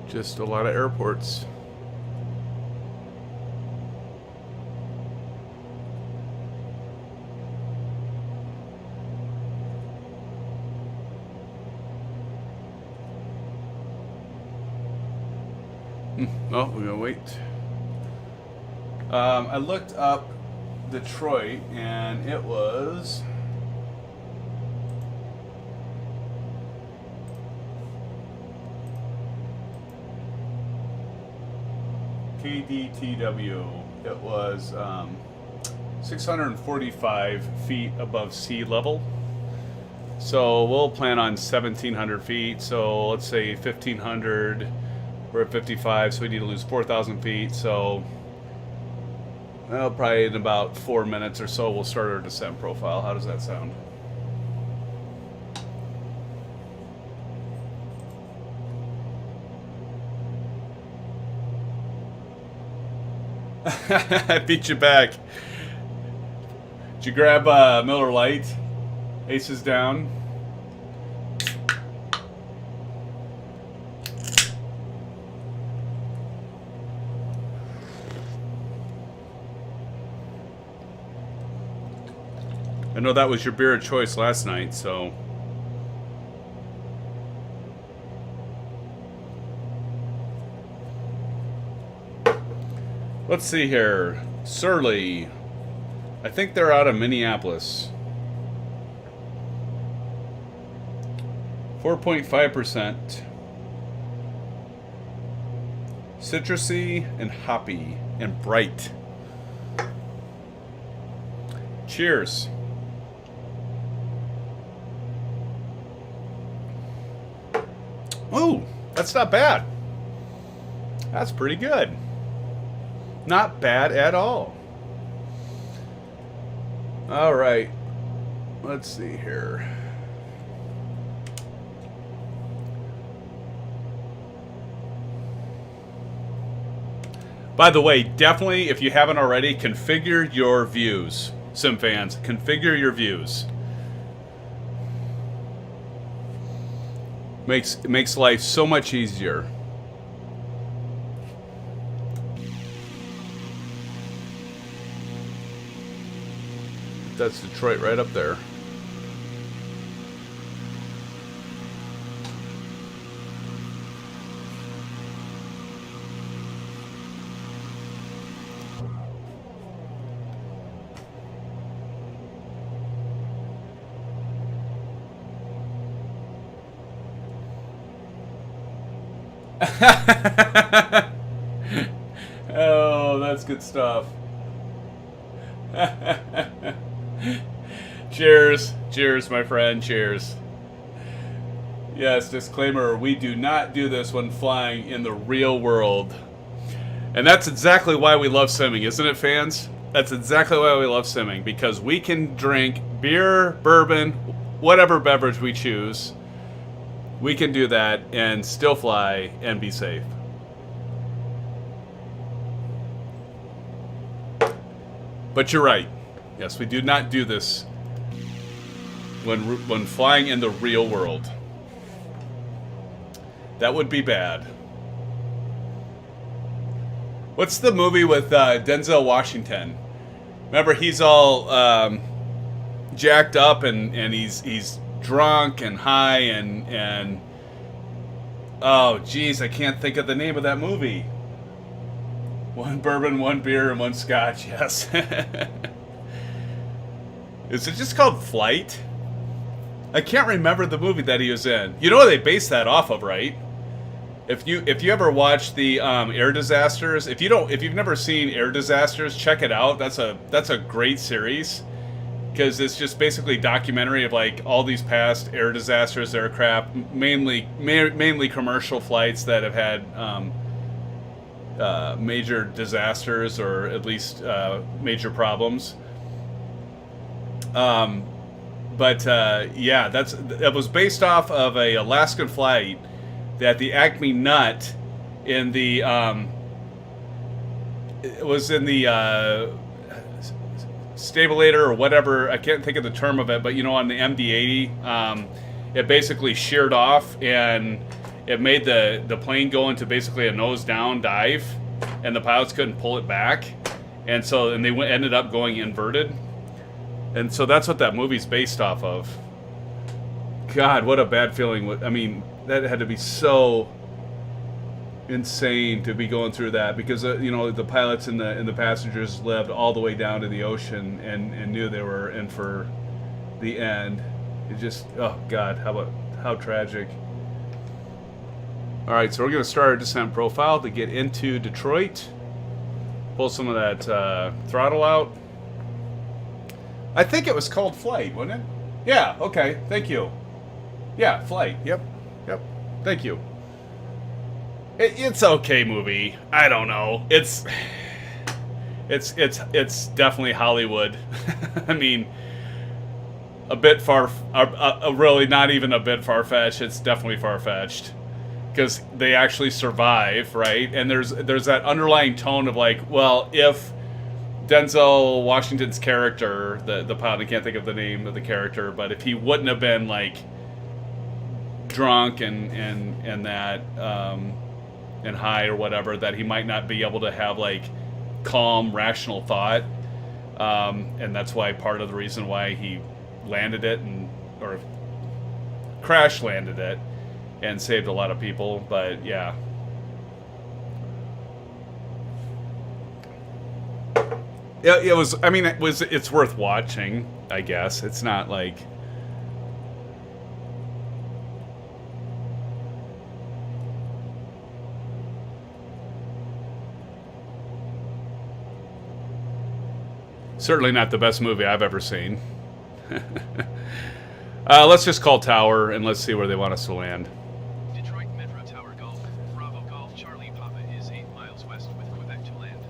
Just a lot of airports. Oh, we're gonna wait. I looked up Detroit, and it was KDTW. It was 645 feet above sea level. So we'll plan on 1,700 feet. So let's say 1,500. We're at 55, so we need to lose 4,000 feet. So well, probably in about 4 minutes or so, we'll start our descent profile. How does that sound? I beat you back. Did you grab Miller Lite? Aces down. I know that was your beer of choice last night, so. Let's see here. Surly. I think they're out of Minneapolis. 4.5%. Citrusy and hoppy and bright. Cheers. Ooh, that's not bad. That's pretty good. Not bad at all. All right. Let's see here. By the way, definitely, if you haven't already, configure your views. Sim fans, configure your views. Makes life so much easier. That's Detroit right up there. Oh, that's good stuff. Cheers. Cheers, my friend. Cheers. Yes, disclaimer, we do not do this when flying in the real world. And that's exactly why we love simming, isn't it, fans? That's exactly why we love simming, because we can drink beer, bourbon, whatever beverage we choose. We can do that and still fly and be safe. But you're right. Yes, we do not do this when flying in the real world. That would be bad. What's the movie with Denzel Washington? Remember, he's all jacked up and he's drunk and high and oh geez, I can't think of the name of that movie. One bourbon, one beer, and one scotch. Yes. Is it just called Flight? I can't remember the movie that he was in. You know what they based that off of, right? If you ever watch the air disasters, if you've never seen Air Disasters, check it out. That's a great series, because it's just basically documentary of like all these past air disasters, aircraft, mainly commercial flights that have had major disasters or at least major problems. But yeah, that was based off of a Alaskan flight that the Acme Nut in the it was in the stabilator or whatever, I can't think of the term of it, but you know, on the MD-80, it basically sheared off and it made the plane go into basically a nose down dive, and the pilots couldn't pull it back, and they ended up going inverted, and so that's what that movie's based off of. God, what a bad feeling! I mean, that had to be so insane to be going through that, because you know, the pilots and the passengers lived all the way down to the ocean and knew they were in for the end. It just, oh God, how tragic. All right, so we're going to start our descent profile to get into Detroit. Pull some of that throttle out. I think it was called Flight, wasn't it? Yeah. Okay. Thank you. Yeah, Flight. Yep. Thank you. It's okay movie. I don't know. It's definitely Hollywood. I mean, a bit really not even a bit far-fetched. It's definitely far-fetched, because they actually survive, right? And there's that underlying tone of like, well, if Denzel Washington's character, the pilot, I can't think of the name of the character, but if he wouldn't have been like drunk and that and high or whatever, that he might not be able to have like calm, rational thought, and that's why part of the reason why he landed it or crash landed it and saved a lot of people. But yeah. It was. I mean, it was. It's worth watching. I guess it's not like. Certainly not the best movie I've ever seen. Let's just call tower and let's see where they want us to land. Detroit Metro Tower Golf, Bravo Golf, Charlie Papa is 8 miles west with Quebec to land.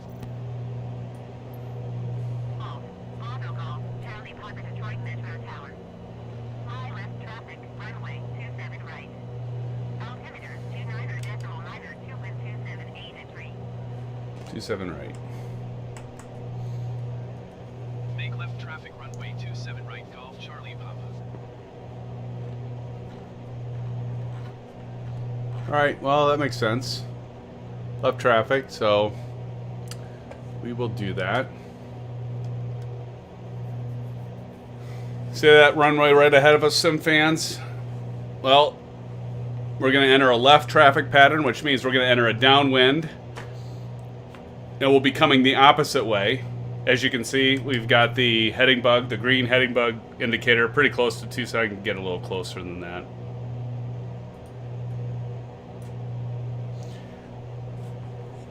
Oh, Bravo Golf, Charlie Papa, Detroit Metro Tower. High left traffic, runway 27 right. Altimeter 29.9 wind 2.27 at 3. 27 right. Make left traffic runway 27 right Golf, Charlie Papa. Alright, well, that makes sense. Left traffic, so we will do that. See that runway right ahead of us, sim fans? Well, we're going to enter a left traffic pattern, which means we're going to enter a downwind. And we'll be coming the opposite way. As you can see, we've got the heading bug, the green heading bug indicator, pretty close to 2, so I can get a little closer than that.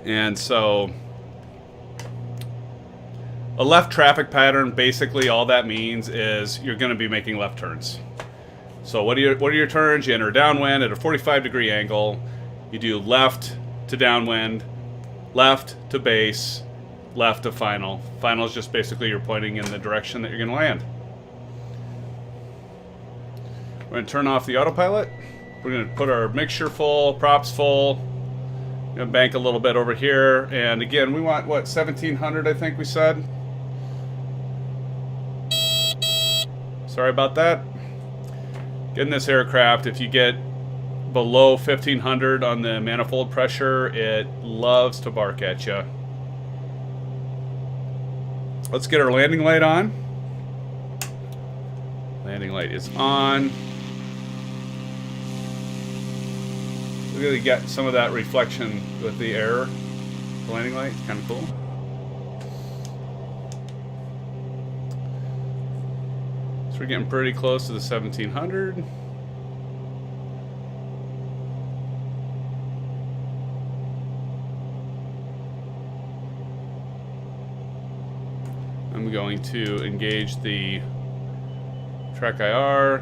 And so, a left traffic pattern, basically all that means is you're going to be making left turns. So what are your turns? You enter downwind at a 45-degree angle. You do left to downwind, left to base, left to final. Final is just basically you're pointing in the direction that you're going to land. We're going to turn off the autopilot. We're going to put our mixture full, props full. Gonna bank a little bit over here, and again, we want what, 1700, I think we said. Sorry about that. Getting this aircraft, if you get below 1500 on the manifold pressure, it loves to bark at you. Let's get our landing light on. Landing light is on. We're going to get some of that reflection with the air. The landing light, it's kind of cool. So we're getting pretty close to the 1700. I'm going to engage the track IR.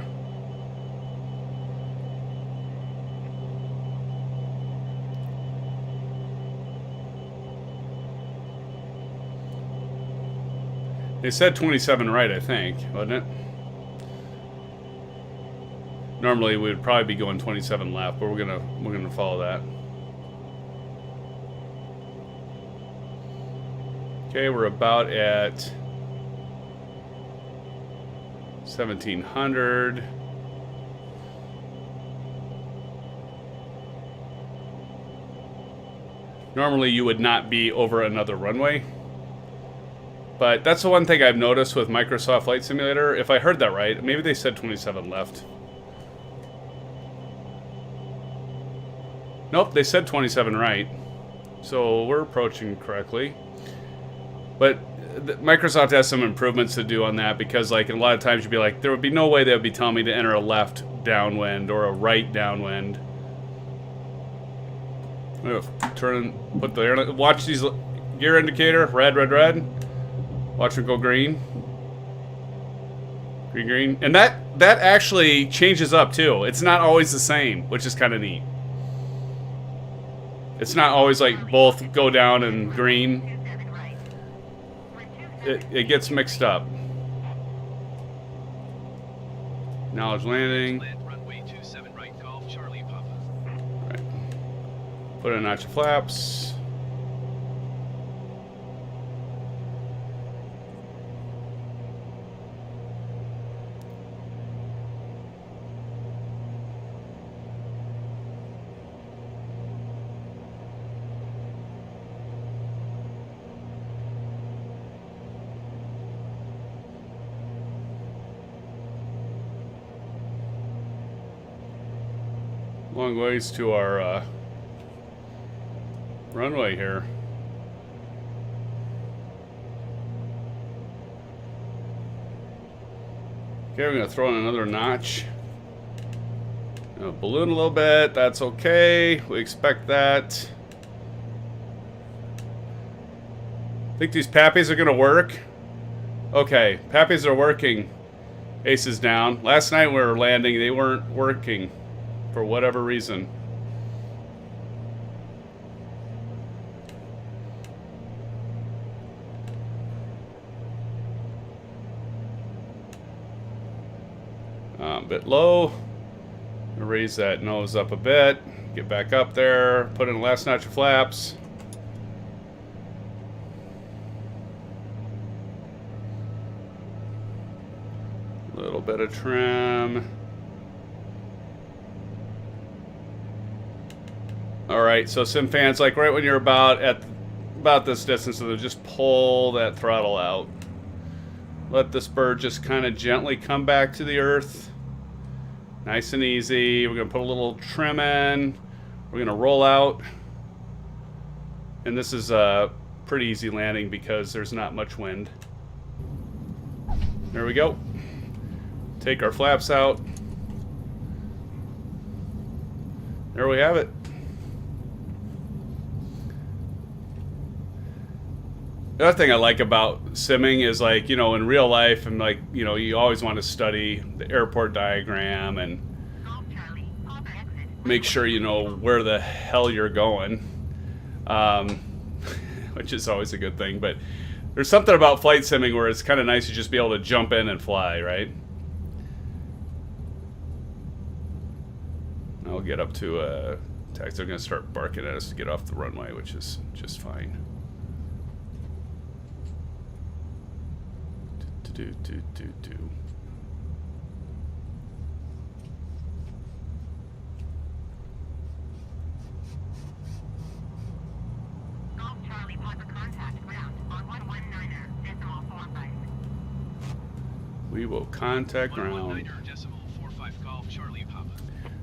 They said 27 right, I think, wasn't it? Normally we would probably be going 27 left, but we're gonna follow that. Okay, we're about at 1700. Normally you would not be over another runway. But that's the one thing I've noticed with Microsoft Flight Simulator. If I heard that right, maybe they said 27 left. Nope, they said 27 right. So we're approaching correctly. But Microsoft has some improvements to do on that, because like a lot of times you'd be like, there would be no way they would be telling me to enter a left downwind or a right downwind. Turn, put the air, watch these gear indicator, red, red, red. Watch it go green. Green, green. And that actually changes up too. It's not always the same, which is kind of neat. It's not always like both go down and green. It gets mixed up. Knowledge landing. Land runway 27 right Golf, Charlie Papa. Right. Put in a notch of flaps. Long ways to our runway here. Okay, we're going to throw in another notch. Balloon a little bit. That's okay. We expect that. Think these pappies are going to work? Okay, pappies are working. Ace is down. Last night we were landing. They weren't working for whatever reason. A bit low. Raise that nose up a bit. Get back up there. Put in the last notch of flaps. A little bit of trim. Alright, so sim fans, like right when you're about this distance, so just pull that throttle out. Let this bird just kind of gently come back to the earth. Nice and easy. We're going to put a little trim in. We're going to roll out. And this is a pretty easy landing because there's not much wind. There we go. Take our flaps out. There we have it. The other thing I like about simming is, like, you know, in real life, and like, you know, you always want to study the airport diagram and make sure you know where the hell you're going, which is always a good thing. But there's something about flight simming where it's kind of nice to just be able to jump in and fly, right? I'll get up to taxi. They're going to start barking at us to get off the runway, which is just fine. Do. Golf Charlie Piper contact ground on 119er, decimal 45. We will contact ground. 119er, decimal 45 Golf Charlie Papa.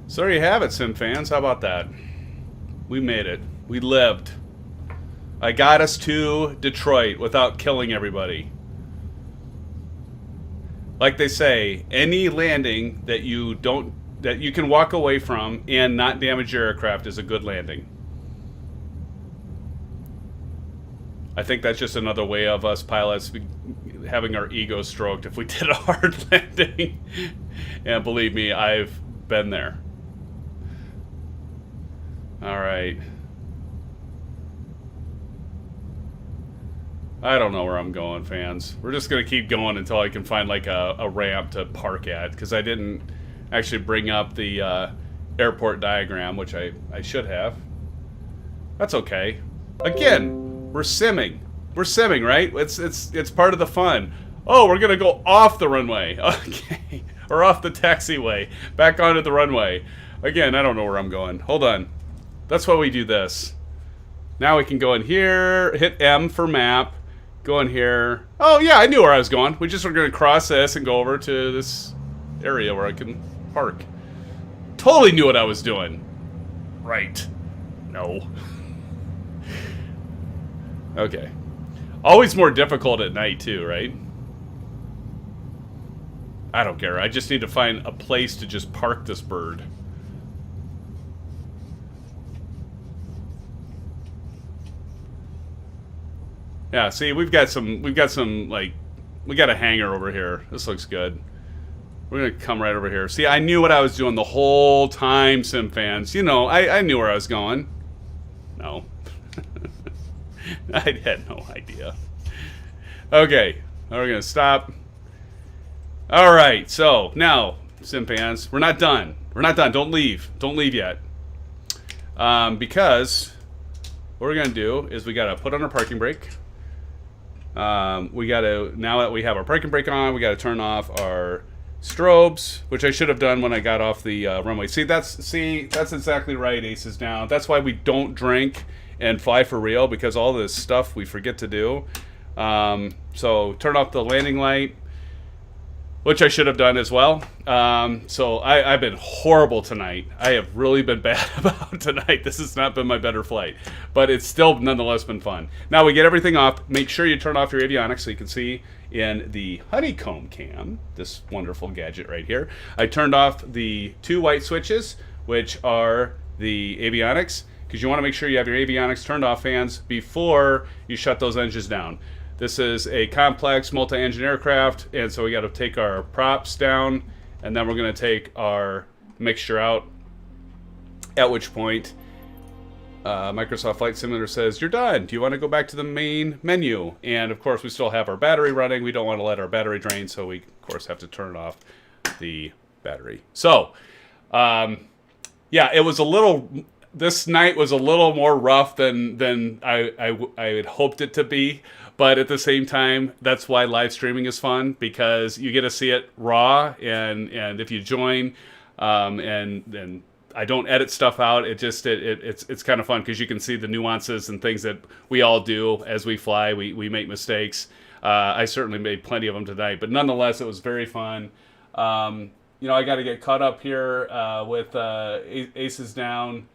So there you have it, sim fans. How about that? We made it. We lived. I got us to Detroit without killing everybody. Like they say, any landing that you can walk away from and not damage your aircraft is a good landing. I think that's just another way of us pilots having our ego stroked if we did a hard landing. And believe me, I've been there. All right. I don't know where I'm going, fans. We're just going to keep going until I can find like a ramp to park at, because I didn't actually bring up the airport diagram, which I should have. That's okay. Again, we're simming. We're simming, right? It's part of the fun. Oh, we're going to go off the runway. Okay. Or off the taxiway. Back onto the runway. Again, I don't know where I'm going. Hold on. That's why we do this. Now we can go in here, hit M for map. Go in here. Oh, yeah, I knew where I was going. We just were going to cross this and go over to this area where I can park. Totally knew what I was doing. Right. No. Okay. Always more difficult at night, too, right? I don't care. I just need to find a place to just park this bird. Yeah, see, we got a hangar over here. This looks good. We're gonna come right over here. See, I knew what I was doing the whole time, sim fans. You know, I knew where I was going. No. I had no idea. Okay, we're gonna stop. All right, so now, sim fans, we're not done. We're not done. Don't leave. Don't leave yet. Because what we're gonna do is we gotta put on our parking brake. We gotta, now that we have our parking brake on, we gotta turn off our strobes, which I should have done when I got off the runway. See, that's exactly right. Ace is down. That's why we don't drink and fly for real, because all this stuff we forget to do. So turn off the landing light. which I should have done as well. So I've been horrible tonight. I have really been bad about tonight. This has not been my better flight, but it's still nonetheless been fun. Now we get everything off. Make sure you turn off your avionics so you can see in the Honeycomb cam, this wonderful gadget right here. I turned off the 2 white switches, which are the avionics, because you want to make sure you have your avionics turned off, fans, before you shut those engines down. This is a complex multi-engine aircraft, and so we got to take our props down, and then we're going to take our mixture out, at which point Microsoft Flight Simulator says, you're done. Do you want to go back to the main menu? And, of course, we still have our battery running. We don't want to let our battery drain, so we, of course, have to turn off the battery. So, yeah, it was a little... This night was a little more rough than I had hoped it to be. But at the same time, that's why live streaming is fun, because you get to see it raw. And if you join, and I don't edit stuff out, it's kind of fun because you can see the nuances and things that we all do as we fly. We make mistakes. I certainly made plenty of them tonight, but nonetheless, it was very fun. You know, I got to get caught up here with Aces Down.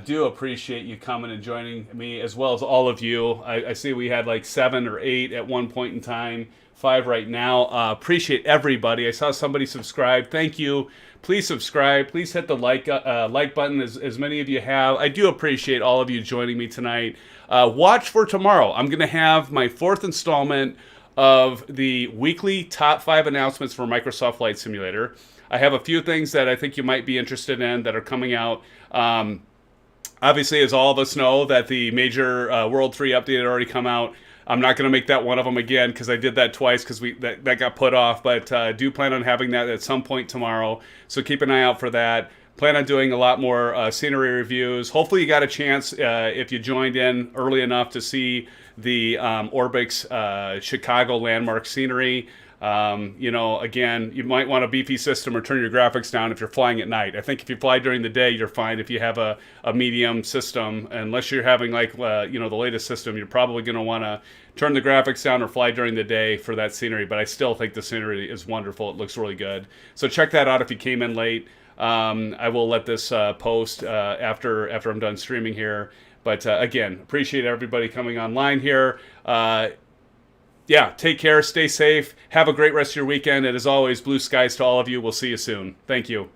Do appreciate you coming and joining me, as well as all of you. I see we had like 7 or 8 at one point in time, 5 right now. Appreciate everybody. I saw somebody subscribe. Thank you. Please subscribe. Please hit the like button, as many of you have. I do appreciate all of you joining me tonight. Watch for tomorrow. I'm going to have my 4th installment of the weekly top 5 announcements for Microsoft Flight Simulator. I have a few things that I think you might be interested in that are coming out. Obviously, as all of us know, that the major World 3 update had already come out. I'm not going to make that one of them again because I did that twice because that got put off. But do plan on having that at some point tomorrow. So keep an eye out for that. Plan on doing a lot more scenery reviews. Hopefully you got a chance, if you joined in early enough, to see the Orbx Chicago landmark scenery. You know, again, you might want a beefy system or turn your graphics down if you're flying at night. I think if you fly during the day, you're fine. If you have a medium system, unless you're having like, you know, the latest system, you're probably going to want to turn the graphics down or fly during the day for that scenery. But I still think the scenery is wonderful. It looks really good. So check that out if you came in late. I will let this post after I'm done streaming here. But again, appreciate everybody coming online here. Yeah, take care, stay safe, have a great rest of your weekend, and as always, blue skies to all of you. We'll see you soon. Thank you.